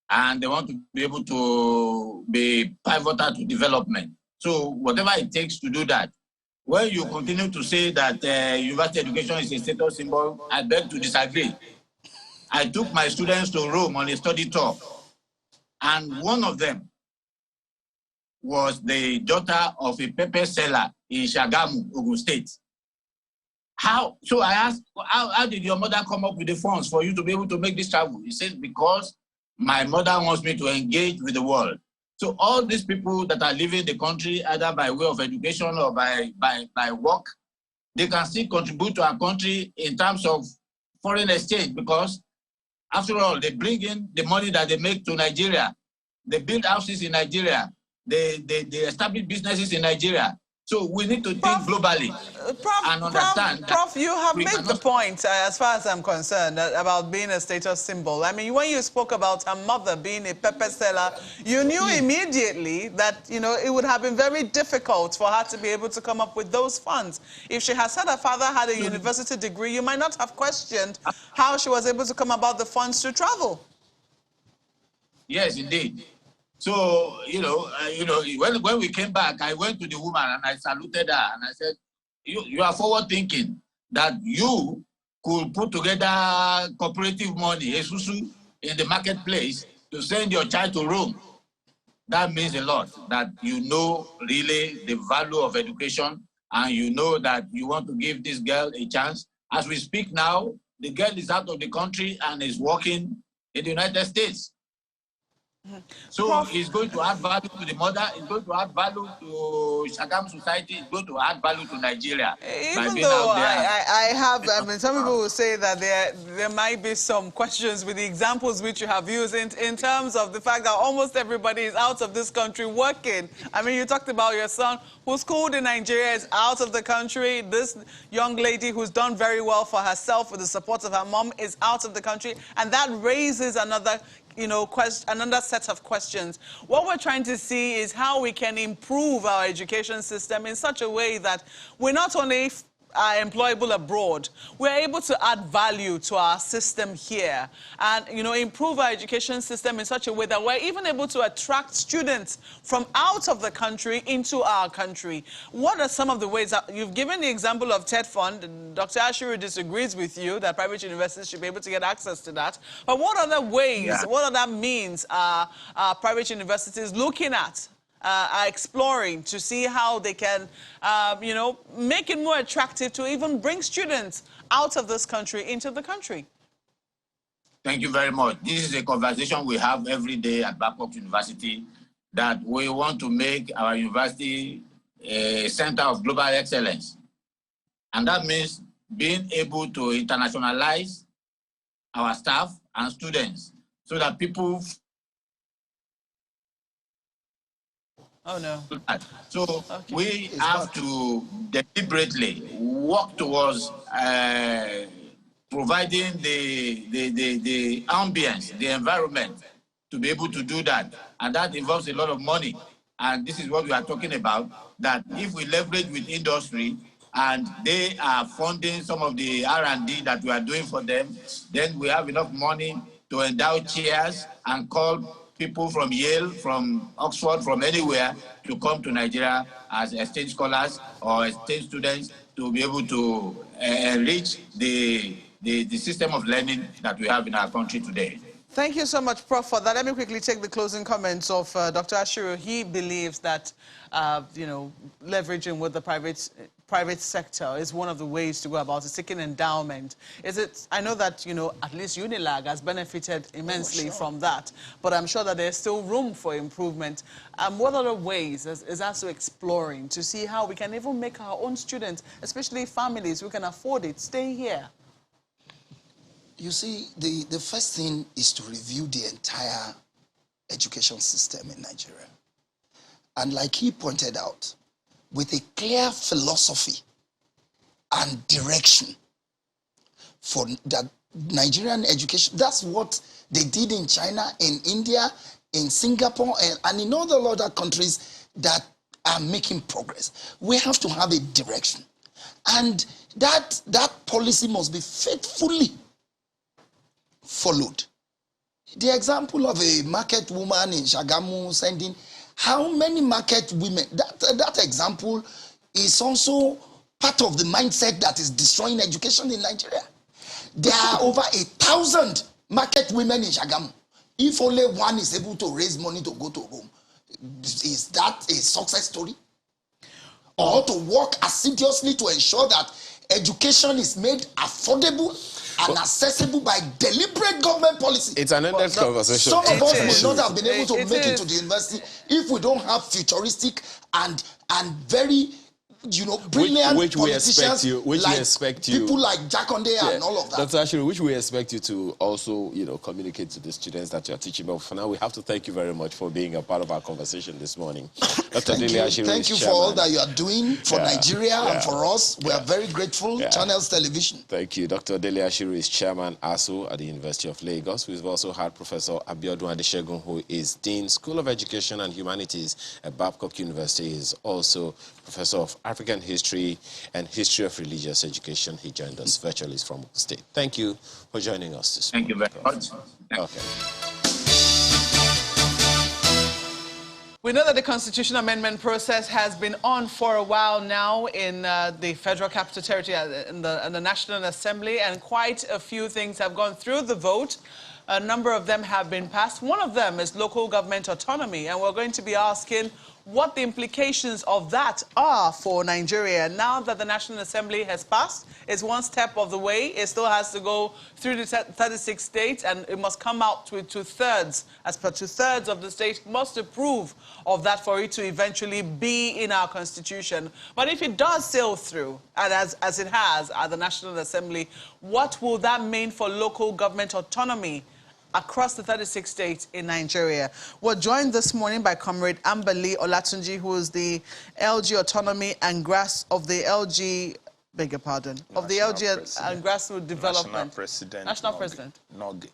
and they want to be able to be pivotal to development. So whatever it takes to do that. When you continue to say that university education is a status symbol, I beg to disagree. I took my students to Rome on a study tour, and one of them was the daughter of a pepper seller in Shagamu, Ogun State. How? So I asked, how did your mother come up with the funds for you to be able to make this travel? He said, because my mother wants me to engage with the world. So all these people that are leaving the country, either by way of education or by work, they can still contribute to our country in terms of foreign exchange, because after all, they bring in the money that they make to Nigeria. They build houses in Nigeria. They establish businesses in Nigeria. So we need to think globally and understand. Prof, you have made the point, as far as I'm concerned, about being a status symbol. I mean, when you spoke about her mother being a pepper seller, you knew immediately that, you know, it would have been very difficult for her to be able to come up with those funds. If she had said her father had a university degree, you might not have questioned how she was able to come about the funds to travel. Yes, indeed. So, when we came back, I went to the woman and I saluted her and I said, you are forward thinking that you could put together cooperative money, Esusu, in the marketplace to send your child to Rome. That means a lot, that you know really the value of education, and you know that you want to give this girl a chance. As we speak now, the girl is out of the country and is working in the United States. So Prof, it's going to add value to the mother, it's going to add value to Shagam society, it's going to add value to Nigeria. Even though I mean, some people will say that there might be some questions with the examples which you have used in terms of the fact that almost everybody is out of this country working. I mean, you talked about your son who's schooled in Nigeria is out of the country. This young lady who's done very well for herself with the support of her mom is out of the country. And that raises another another set of questions. What we're trying to see is how we can improve our education system in such a way that we're not only employable abroad, we're able to add value to our system here and, improve our education system in such a way that we're even able to attract students from out of the country into our country. What are some of the ways that you've given the example of TED Fund? Dr. Ashiru disagrees with you that private universities should be able to get access to that. But what other ways, what other means are private universities looking at? Are exploring to see how they can, make it more attractive to even bring students out of this country into the country? Thank you very much. This is a conversation we have every day at Babcock University, that we want to make our university a center of global excellence. And that means being able to internationalize our staff and students so that people... Oh, no. So we have to deliberately work towards providing the ambience, the environment to be able to do that. And that involves a lot of money. And this is what we are talking about, that if we leverage with industry, and they are funding some of the R&D that we are doing for them. Then we have enough money to endow chairs and call people from Yale, from Oxford, from anywhere to come to Nigeria as exchange scholars or exchange students to be able to enrich the system of learning that we have in our country today. Thank you so much, Prof, for that. Let me quickly take the closing comments of Dr. Ashiru. He believes that, you know, leveraging with the private sector is one of the ways to go about it, seeking endowment. Is it? I know that, you know, at least Unilag has benefited immensely from that, but I'm sure that there's still room for improvement. What other ways is ASU exploring to see how we can even make our own students, especially families who can afford it, stay here? You see, the first thing is to review the entire education system in Nigeria. And like he pointed out, with a clear philosophy and direction for that Nigerian education, that's what they did in China, in India, in Singapore, and in all the other countries that are making progress. We have to have a direction. And that policy must be faithfully followed. The example of a market woman in Shagamu sending how many market women, that example is also part of the mindset that is destroying education in Nigeria. There are over 1,000 market women in Shagamu. If only one is able to raise money to go to home, is that a success story? Or to work assiduously to ensure that education is made affordable and accessible by deliberate government policy. It's an endless conversation. Some of us would not have been able to make it to the university if we don't have futuristic and very, you know, brilliant which we politicians, expect you, people like Jakonde and all of that. Dr. Ashiru, which we expect you to also, you know, communicate to the students that you're teaching. But for now, we have to thank you very much for being a part of our conversation this morning. Dr. Dele Ashiru, thank you for all that you are doing for Nigeria and for us. We are very grateful. Channels Television. Thank you. Dr. Dele Ashiru is Chairman ASU at the University of Lagos. We've also had Professor Abiodun Adeshegun, who is Dean, School of Education and Humanities at Babcock University. He is also Professor of African History and History of Religious Education. He joined us virtually from Ogun State. Thank you for joining us this morning. Thank you very much. Okay. We know that the constitutional amendment process has been on for a while now in the Federal Capital Territory, in the National Assembly, and quite a few things have gone through the vote. A number of them have been passed. One of them is local government autonomy, and we're going to be asking what the implications of that are for Nigeria. Now that the National Assembly has passed, it's one step of the way. It still has to go through the 36 states, and it must come out with two-thirds. As per two-thirds of the states must approve of that for it to eventually be in our constitution. But if it does sail through, and as it has at the National Assembly, what will that mean for local government autonomy across the 36 states in Nigeria? We're joined this morning by Comrade Ambali Olatunji, who is the LG Autonomy and of the LG, beg your pardon, of the LG and Grassroots Development. National President. Nolge.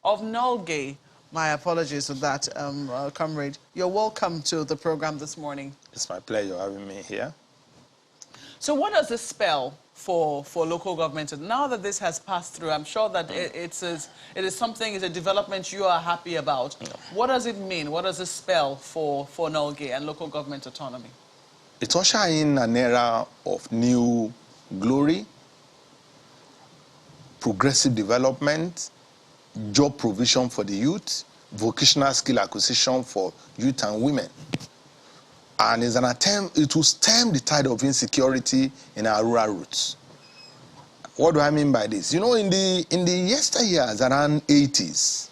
Of Nolge. My apologies for that, Comrade. You're welcome to the program this morning. It's my pleasure having me here. So what does this spell for local government? Now that this has passed through, I'm sure that it is something, it's a development you are happy about. What does it mean? What does it spell for Nolge and local government autonomy? It ushers in an era of new glory, progressive development, job provision for the youth, vocational skill acquisition for youth and women. And it's an attempt, it will stem the tide of insecurity in our rural roots. What do I mean by this? You know, in the yesteryears, around 80s,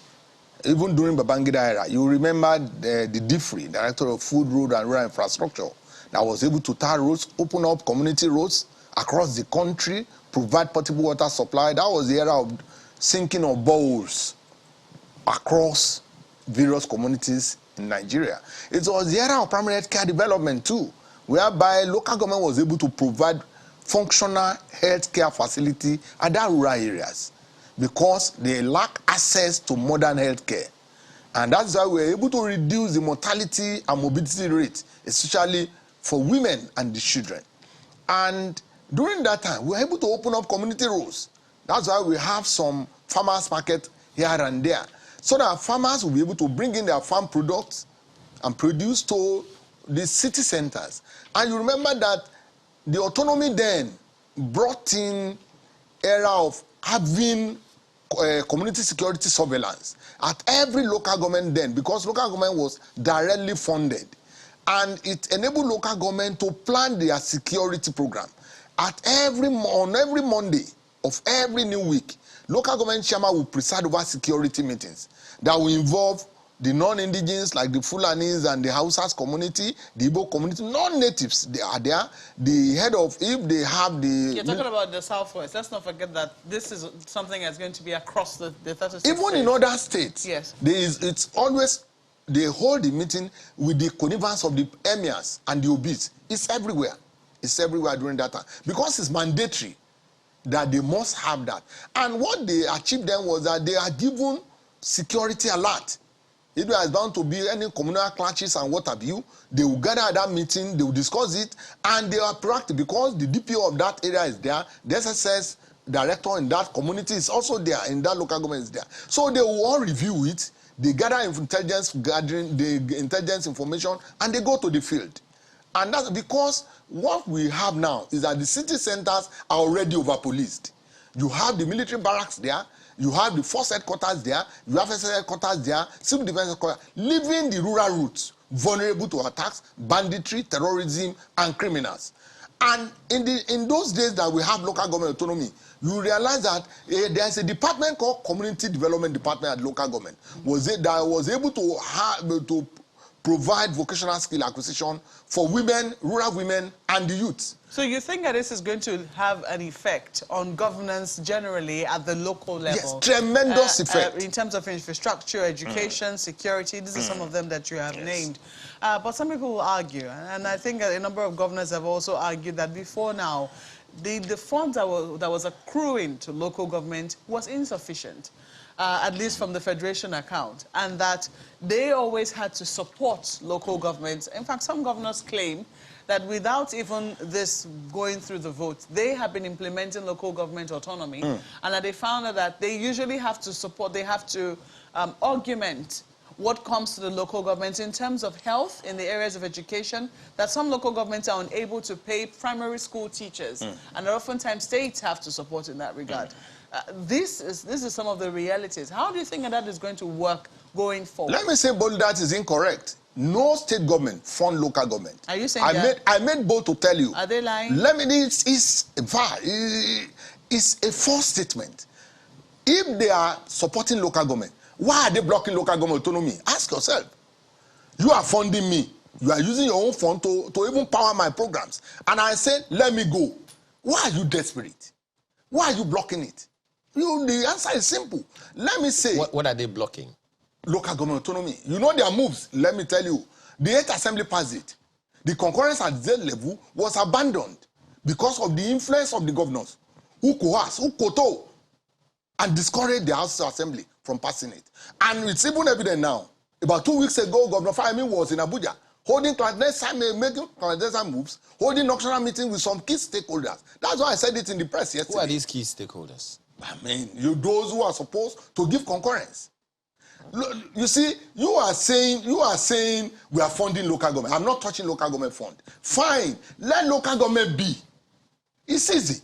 even during Babangida era, you remember the DIFRI, Director of Food, Road and Rural Infrastructure, that was able to tar roads, open up community roads across the country, provide potable water supply. That was the era of sinking of boreholes across various communities in Nigeria. It was the era of primary health care development too, whereby local government was able to provide functional health care facility at their rural areas because they lack access to modern health care. And that's why we were able to reduce the mortality and morbidity rate, especially for women and the children. And During that time, we were able to open up community roads. That's why we have some farmers market here and there, so that farmers will be able to bring in their farm products and produce to the city centers. And you remember that the autonomy then brought in era of having community security surveillance at every local government then, because local government was directly funded, and it enabled local government to plan their security program. On every Monday of every new week, local government chairman will preside over security meetings that will involve the non-indigenous, like the Fulanis and the Hausas community, the Igbo community, non-natives, they are there. The head of, if they have the... You're talking about the Southwest. Let's not forget that this is something that's going to be across the 36 Even states. in other states, yes, it's always, they hold the meeting with the connivance of the emirs and the obis. It's everywhere. It's everywhere during that time. Because it's mandatory that they must have that. And what they achieved then was that they are given security alert. If there is bound to be any communal clashes and what have you, they will gather at that meeting, they will discuss it, and they are proactive because the DPO of that area is there, the SSS director in that community is also there, in that local government is there. So they will all review it, they gather intelligence gathering, the intelligence information, and they go to the field. And that's because what we have now is that the city centers are already over-policed. You have the military barracks there, you have the force headquarters there, you have SS headquarters there, civil defense headquarters, leaving the rural routes vulnerable to attacks, banditry, terrorism, and criminals. And in those days that we have local government autonomy, you realize that there's a department called Community Development Department at local government, that was able to provide vocational skill acquisition for women, rural women, and the youth. So you think that this is going to have an effect on governance generally at the local level? Yes, tremendous effect. In terms of infrastructure, education, security, these are some of them that you have named. But some people will argue, and I think a number of governors have also argued that before now, the funds that was accruing to local government was insufficient. At least from the federation account, and that they always had to support local governments. In fact, some governors claim that without even this going through the vote, they have been implementing local government autonomy, and that they found that they usually have to support, they have to augment what comes to the local governments in terms of health, in the areas of education, that some local governments are unable to pay primary school teachers, and that oftentimes states have to support in that regard. This is some of the realities. How do you think that is going to work going forward? Let me say both that is incorrect. No state government fund local government. Are you saying I made both to tell you. Are they lying? Let me, it's a false statement. If they are supporting local government, why are they blocking local government autonomy? Ask yourself. You are funding me. You are using your own fund to even power my programs. And I said, let me go. Why are you desperate? Why are you blocking it? The answer is simple. Let me say... What are they blocking? Local government autonomy. You know their moves. Let me tell you. The 8th Assembly passed it. The concurrence at Z level was abandoned because of the influence of the governors who coerced, who koto, and discouraged the House Assembly from passing it. And it's even evident now. About 2 weeks ago, Governor Fayemi was in Abuja holding making clandestine moves, holding national meetings with some key stakeholders. That's why I said it in the press yesterday. Who are these key stakeholders? I mean, those who are supposed to give concurrence. You see, you are saying we are funding local government. I'm not touching local government fund. Fine, let local government be. It's easy.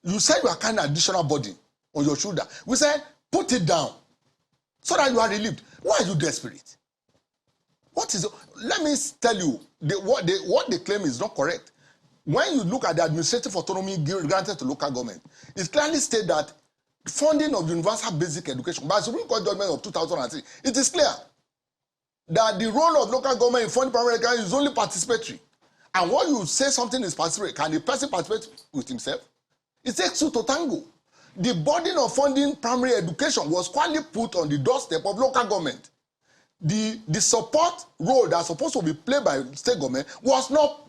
You said you are carrying an additional burden on your shoulder. We said, put it down so that you are relieved. Why are you desperate? What is? Let me tell you, what they claim is not correct. When you look at the administrative autonomy granted to local government, it clearly states that funding of universal basic education by the Supreme Court judgment of 2003, it is clear that the role of local government in funding primary education is only participatory. And when you say something is participatory, can the person participate with himself? It takes two to tango. The burden of funding primary education was quietly put on the doorstep of local government. the support role that's supposed to be played by state government was not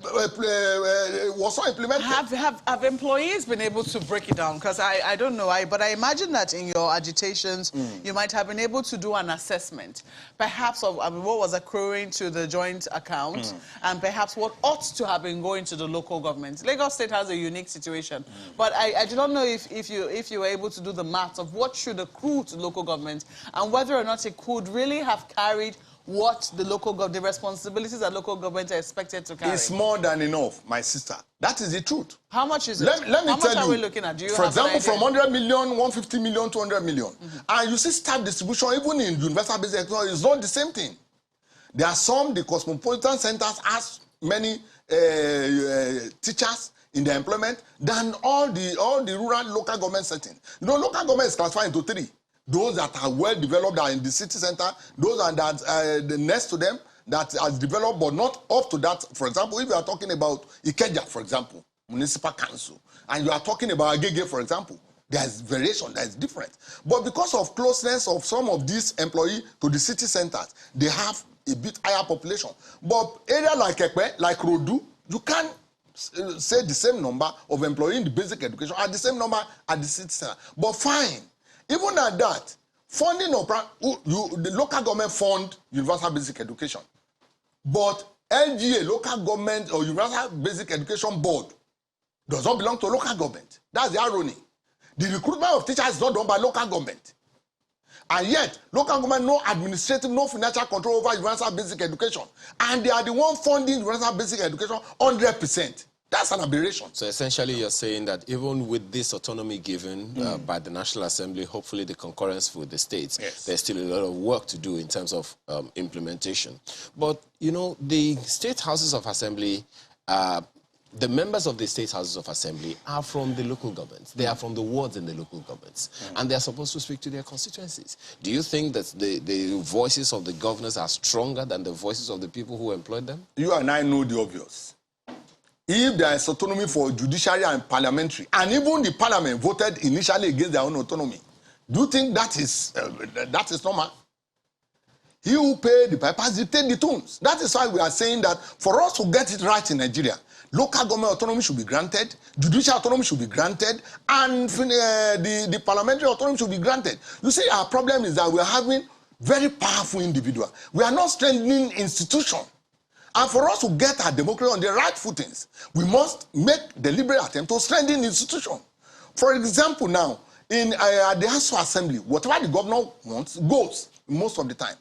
implemented. Have employees been able to break it down? Because I don't know, but I imagine that in your agitations, you might have been able to do an assessment, perhaps of what was accruing to the joint account, and perhaps what ought to have been going to the local government. Lagos State has a unique situation, but I do not know if you were able to do the maths of what should accrue to local government and whether or not it could really have carried what the responsibilities that local government are expected to carry. It's more than enough, my sister. That is the truth. How much is it? Let me How tell much you. are we looking at? Do you for have example, an idea? from 100 million, 150 million, 200 million. And you see staff distribution, even in universal basic income, is not the same thing. There are some, the cosmopolitan centers has many teachers in their employment than all the rural local government settings. You know, local government is classified into three. Those that are well developed are in the city center. Those are that the next to them that are developed but not up to that. For example, if you are talking about Ikeja, for example, municipal council, and you are talking about Agege, for example, there is variation, there is difference. But because of closeness of some of these employees to the city centers, they have a bit higher population. But area like Ekpe, like Rodu, you can't say the same number of employees in the basic education at the same number at the city center. But fine. Even at that, funding of the local government fund universal basic education. But LGA, local government or universal basic education board, does not belong to local government. That's the irony. The recruitment of teachers is not done by local government. And yet, local government no administrative, no financial control over universal basic education. And they are the one funding universal basic education 100%. That's an aberration. So essentially you're saying that even with this autonomy given by the National Assembly, hopefully the concurrence with the states, there's still a lot of work to do in terms of implementation. But, you know, the state houses of assembly, the members of the state houses of assembly are from the local governments. They are from the wards in the local governments. And they're supposed to speak to their constituencies. Do you think that the voices of the governors are stronger than the voices of the people who employed them? You and I know the obvious. If there is autonomy for judiciary and parliamentary, and even the parliament voted initially against their own autonomy, do you think that is normal? He who paid the pipers dictate the tunes. That is why we are saying that for us to get it right in Nigeria, local government autonomy should be granted, judicial autonomy should be granted, and the parliamentary autonomy should be granted. You see, our problem is that we are having very powerful individuals. We are not strengthening institutions. And for us to get our democracy on the right footings, we must make deliberate attempt to strengthen the institution. For example, now, in the House of Assembly, whatever the governor wants goes most of the time.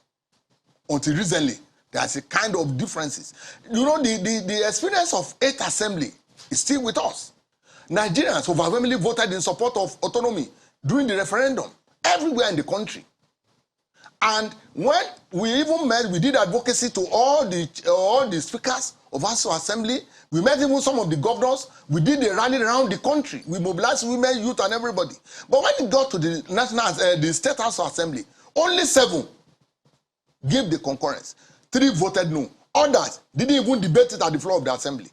Until recently, there's a kind of differences. You know, the experience of 8th Assembly is still with us. Nigerians overwhelmingly voted in support of autonomy during the referendum everywhere in the country. And when we even met, we did advocacy to all the speakers of House of Assembly. We met even some of the governors. We did a rally around the country. We mobilized women, youth, and everybody. But when it got to the State House of Assembly, only 7 gave the concurrence. 3 voted no. Others didn't even debate it at the floor of the assembly.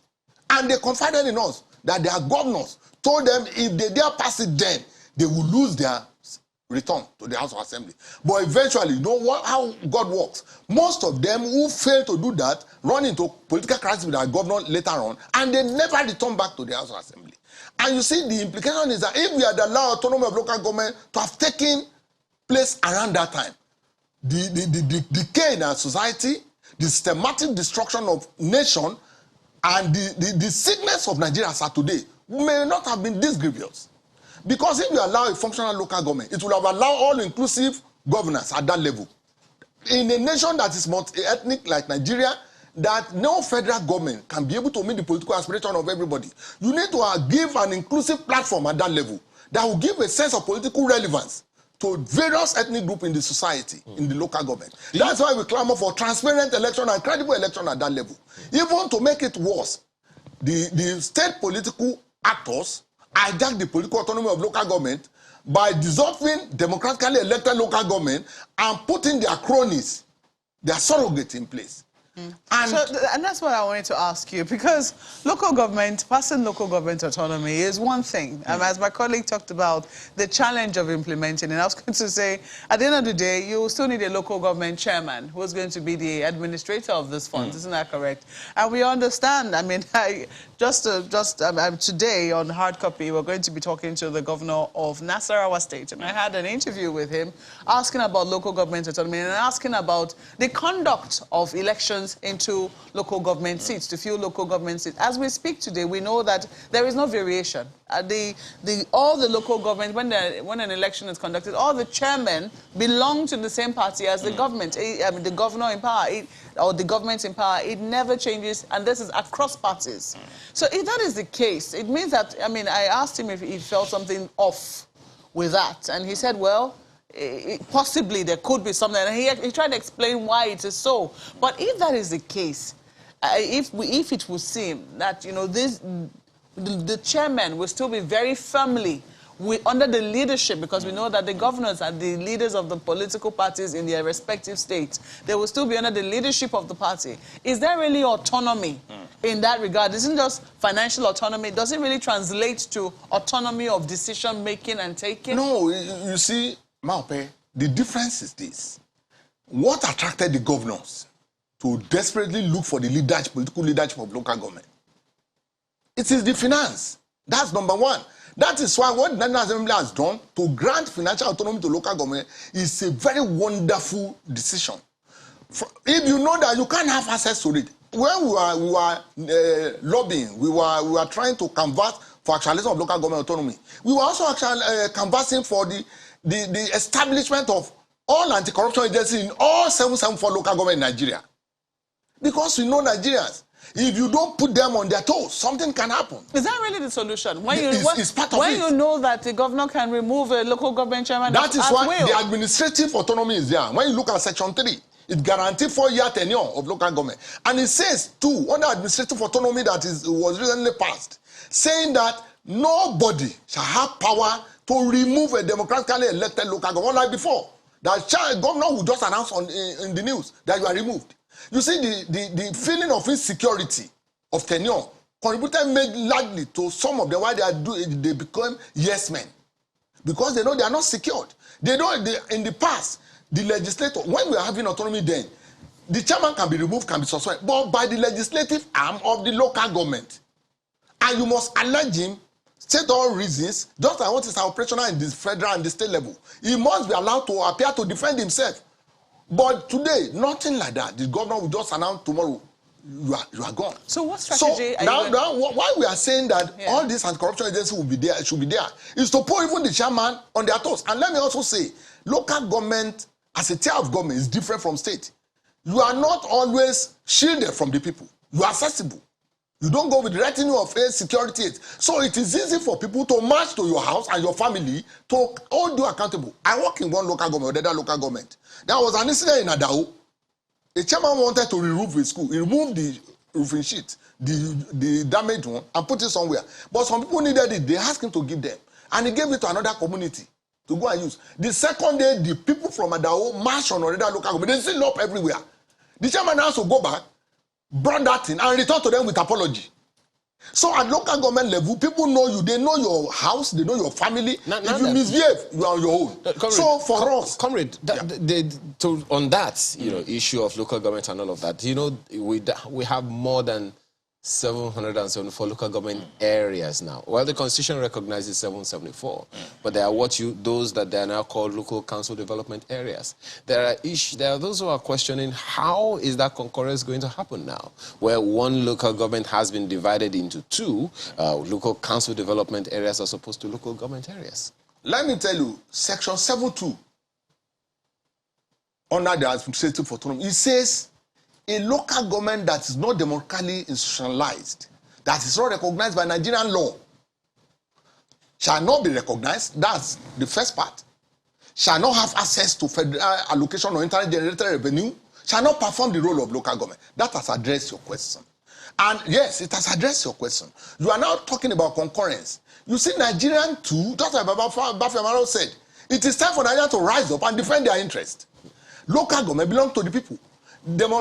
And they confided in us that their governors told them if they dare pass it then, they will lose their return to the House of Assembly. But eventually, you know how God works. Most of them who fail to do that run into political crisis with our governor later on, and they never return back to the House of Assembly. And you see, the implication is that if we had allowed autonomy of local government to have taken place around that time, the decay in our society, the systematic destruction of nation, and the sickness of Nigeria as of today may not have been this grievous. Because if you allow a functional local government, it will have allowed all-inclusive governance at that level. In a nation that is multi-ethnic like Nigeria, that no federal government can be able to meet the political aspiration of everybody. You need to give an inclusive platform at that level that will give a sense of political relevance to various ethnic groups in the society, in the local government. That's why we clamor for transparent election and credible election at that level. Even to make it worse, the state political actors hijack the political autonomy of local government by dissolving democratically elected local government and putting their cronies, their surrogates in place. And that's what I wanted to ask you, because local government, passing local government autonomy is one thing. As my colleague talked about, the challenge of implementing, and I was going to say, at the end of the day, you still need a local government chairman who's going to be the administrator of this fund. Isn't that correct? And we understand, I mean, today on hard copy, we're going to be talking to the governor of Nasarawa State, and I had an interview with him asking about local government autonomy and asking about the conduct of elections into local government seats, to fill local government seats. As we speak today, we know that there is no variation. All the local government, when an election is conducted, all the chairmen belong to the same party as the government. I mean, the governor in power, or the government in power, it never changes, and this is across parties. So if that is the case, it means that, I mean, I asked him if he felt something off with that, and he said, well, possibly there could be something, and he tried to explain why it is so. But if that is the case, if it would seem that, you know, the chairman will still be very firmly under the leadership, because we know that the governors are the leaders of the political parties in their respective states. They will still be under the leadership of the party. Is there really autonomy in that regard? Isn't just financial autonomy? Does it really translate to autonomy of decision-making and taking? No, you see, Maupe, the difference is this. What attracted the governors to desperately look for the political leadership of local government? It is the finance. That's number one. That is why what the National Assembly has done to grant financial autonomy to local government is a very wonderful decision. If you know that you can't have access to it, when we were lobbying, we were trying to canvass for actualization of local government autonomy. We were also actually canvassing for the establishment of all anti-corruption agencies in all 774 local government in Nigeria. Because we know Nigerians, if you don't put them on their toes, something can happen. Is that really the solution? When you know that the governor can remove a local government chairman, that is why the administrative autonomy is there. When you look at Section 3, it guarantees 4-year tenure of local government. And it says, too, under administrative autonomy that was recently passed, saying that nobody shall have power to remove a democratically elected local government like before. That governor will just announce in the news that you are removed. You see, the feeling of insecurity of tenure contributed largely to some of them why they become yes men. Because they know they are not secured. They know in the past, the legislator, when we are having autonomy then, the chairman can be removed, can be suspended, but by the legislative arm of the local government. And you must allege him, state all reasons, just like what is operational in the federal and the state level. He must be allowed to appear to defend himself. But today, nothing like that. The governor will just announce tomorrow, you are gone. So what strategy now why we are saying that all these anti-corruption agencies will be there, should be there, is to put even the chairman on their toes. And let me also say, local government as a tier of government is different from state. You are not always shielded from the people. You are accessible. You don't go with the retinue of security. So it is easy for people to march to your house and your family to hold you accountable. I work in one local government, the other local government. There was an incident in Adao. A chairman wanted to re-roof a school. He removed the roofing sheet, the damaged one, and put it somewhere. But some people needed it. They asked him to give them. And he gave it to another community to go and use. The second day, the people from Adao marched on another local government. They still up everywhere. The chairman has to go back, brought that in, and return to them with apology. So at local government level, people know you. They know your house. They know your family. If you misbehave, you are on your own. Comrade, so for us, comrade, on that issue of local government and all of that, we have more than 774 local government areas now. Well, the Constitution recognizes 774, but there are those that they are now called local council development areas. There are those who are questioning how is that concurrence going to happen now, where one local government has been divided into two local council development areas as opposed to local government areas. Let me tell you, Section 7.2 under the administrative autonomy, it says a local government that is not democratically institutionalized, that is not recognized by Nigerian law, shall not be recognized. That's the first part. Shall not have access to federal allocation or internally generated revenue, shall not perform the role of local government. That has addressed your question. And yes, it has addressed your question. You are now talking about concurrence. You see, Nigerian too, just like Bafia Amaro said, it is time for Nigeria to rise up and defend their interest. Local government belongs to the people. an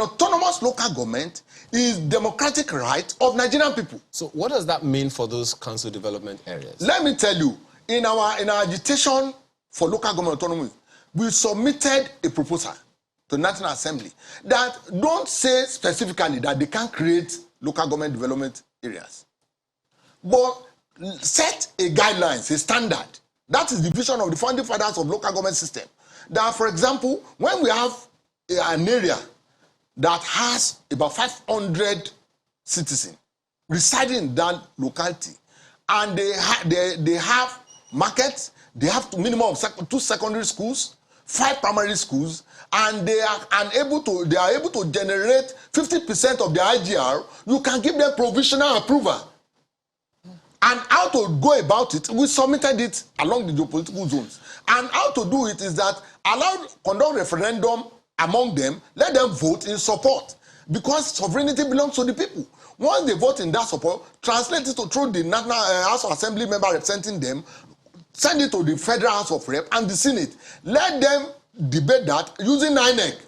autonomous local government is democratic right of Nigerian people. So what does that mean for those council development areas? Let me tell you, in our agitation for local government autonomy, we submitted a proposal to the National Assembly that don't say specifically that they can create local government development areas, but set a guidelines, a standard. That is the vision of the founding fathers of local government system. That, for example, when we have an area that has about 500 citizens residing in that locality, and they have markets, they have minimum of 2 secondary schools, 5 primary schools, and they are able to generate 50% of their IGR, you can give them provisional approval. And how to go about it, we submitted it along the geopolitical zones. And how to do it is that conduct referendum among them, let them vote in support, because sovereignty belongs to the people. Once they vote in that support, translate it through the National House of Assembly member representing them, send it to the Federal House of Rep and the Senate. Let them debate that using INEC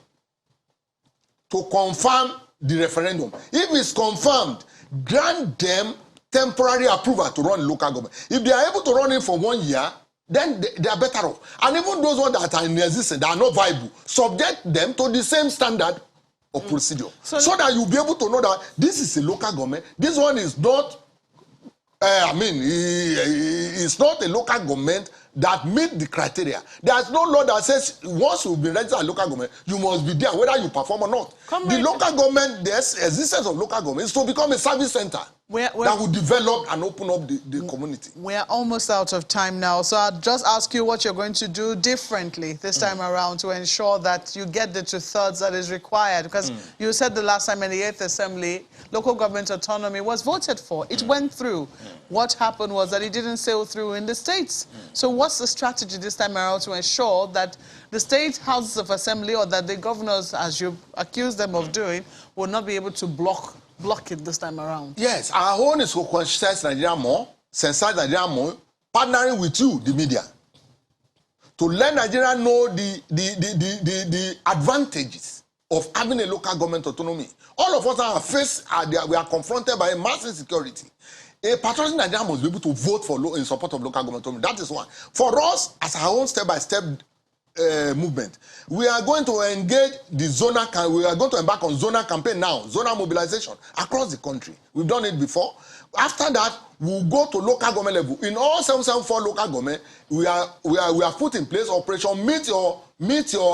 to confirm the referendum. If it's confirmed, grant them temporary approval to run local government. If they are able to run it for 1 year, then they are better off. And even those ones that are in existence, that are not viable, subject them to the same standard of procedure. So that you'll be able to know that this is a local government. This one is not, it's not a local government that meet the criteria. There's no law that says once you've been registered as local government, you must be there, whether you perform or not. The local government, the existence of local government is to become a service center that will develop and open up the community. We are almost out of time now, so I'll just ask you what you're going to do differently this time around to ensure that you get the 2/3 that is required. Because you said the last time in the 8th Assembly, local government autonomy was voted for. It went through. What happened was that it didn't sail through in the states. So what's the strategy this time around to ensure that the state houses of assembly, or that the governors, as you accuse them of doing, will not be able to block it this time around? Yes, our own is to conscientize Nigeria more, sensitize Nigeria more, partnering with you, the media, to let Nigeria know the advantages of having a local government autonomy. All of us are we are confronted by a mass insecurity. A patriotic Nigeria must be able to vote in support of local government autonomy. That is one. For us, as our own step-by-step movement, we are going to engage the zonal. We are going to embark on zonal campaign now, zonal mobilization across the country. We've done it before. After that, we'll go to local government level. In all 774 local government, we have put in place Operation Meet Your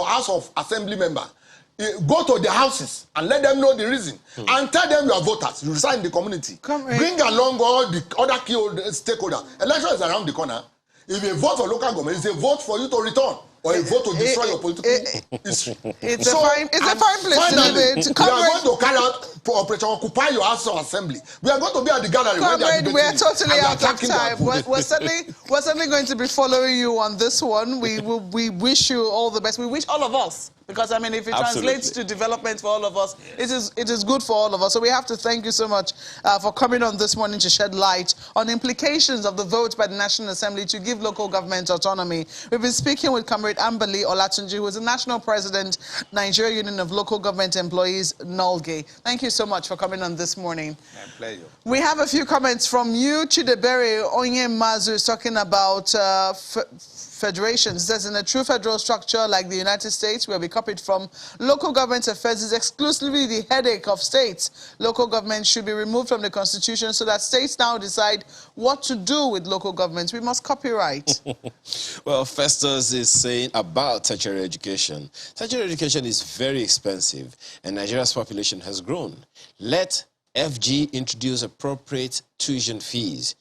House of Assembly member. Go to the houses and let them know the reason, and tell them you are voters. You reside in the community. Bring along all the other key stakeholders. Election is around the corner. If you vote for local government, it's a vote for you to return, or a vote to destroy your political history. It's a fine place to live in. We are going to carry out Operation Occupy Your House of Assembly. We are going to be at the gathering. We are totally out of time. We're certainly going to be following you on this one. We wish you all the best. We wish all of us. Because, I mean, if it translates to development for all of us, it is good for all of us. So we have to thank you so much for coming on this morning to shed light on implications of the vote by the National Assembly to give local government autonomy. We've been speaking with Comrade Ambali Olatunji, who is the National President, Nigeria Union of Local Government Employees, NULGE. Thank you so much for coming on this morning. My pleasure. We have a few comments from you. Chidebere Onyemazu is talking about federations. It says, in a true federal structure like the United States, where we copied from, local government affairs is exclusively the headache of states. Local government should be removed from the Constitution so that states now decide what to do with local governments. We must copyright. Well, Festus is saying about tertiary education. Tertiary education is very expensive, and Nigeria's population has grown. Let FG introduce appropriate tuition fees.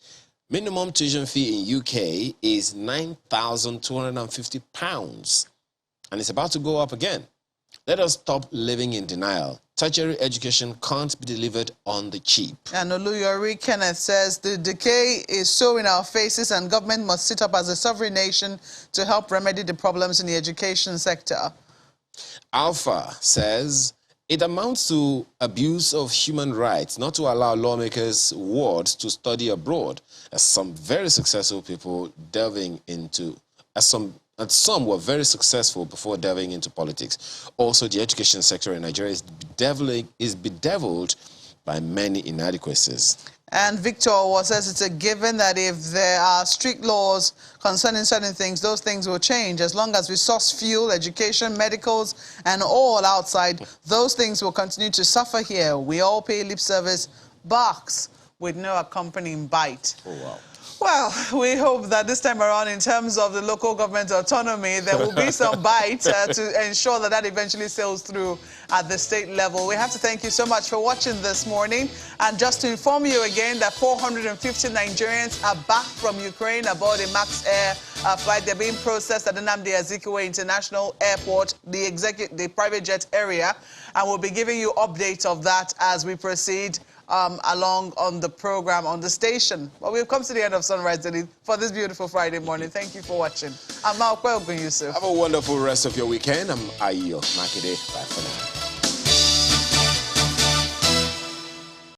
Minimum tuition fee in UK is £9,250, and it's about to go up again. Let us stop living in denial. Tertiary education can't be delivered on the cheap. And Oluyori Kenneth says, the decay is so in our faces, and government must sit up as a sovereign nation to help remedy the problems in the education sector. Alpha says, it amounts to abuse of human rights not to allow lawmakers' wards to study abroad, as some very successful people delving into, as some and some were very successful before delving into politics. Also, the education sector in Nigeria is bedeviled by many inadequacies. And Victor says it's a given that if there are strict laws concerning certain things, those things will change. As long as we source fuel, education, medicals, and all outside, those things will continue to suffer here. We all pay lip service, box with no accompanying bite. Oh, wow. Well, we hope that this time around, in terms of the local government autonomy, there will be some bite to ensure that that eventually sails through at the state level. We have to thank you so much for watching this morning. And just to inform you again that 450 Nigerians are back from Ukraine aboard a MAX Air flight. They're being processed at the Nnamdi Azikiwe International Airport, the private jet area. And we'll be giving you updates of that as we proceed along on the program on the station. Well, we've come to the end of Sunrise Daily for this beautiful Friday morning. Thank you for watching. I'm Malkwe Ogun Yusuf. Have a wonderful rest of your weekend. I'm Ayo Makide. Bye for now.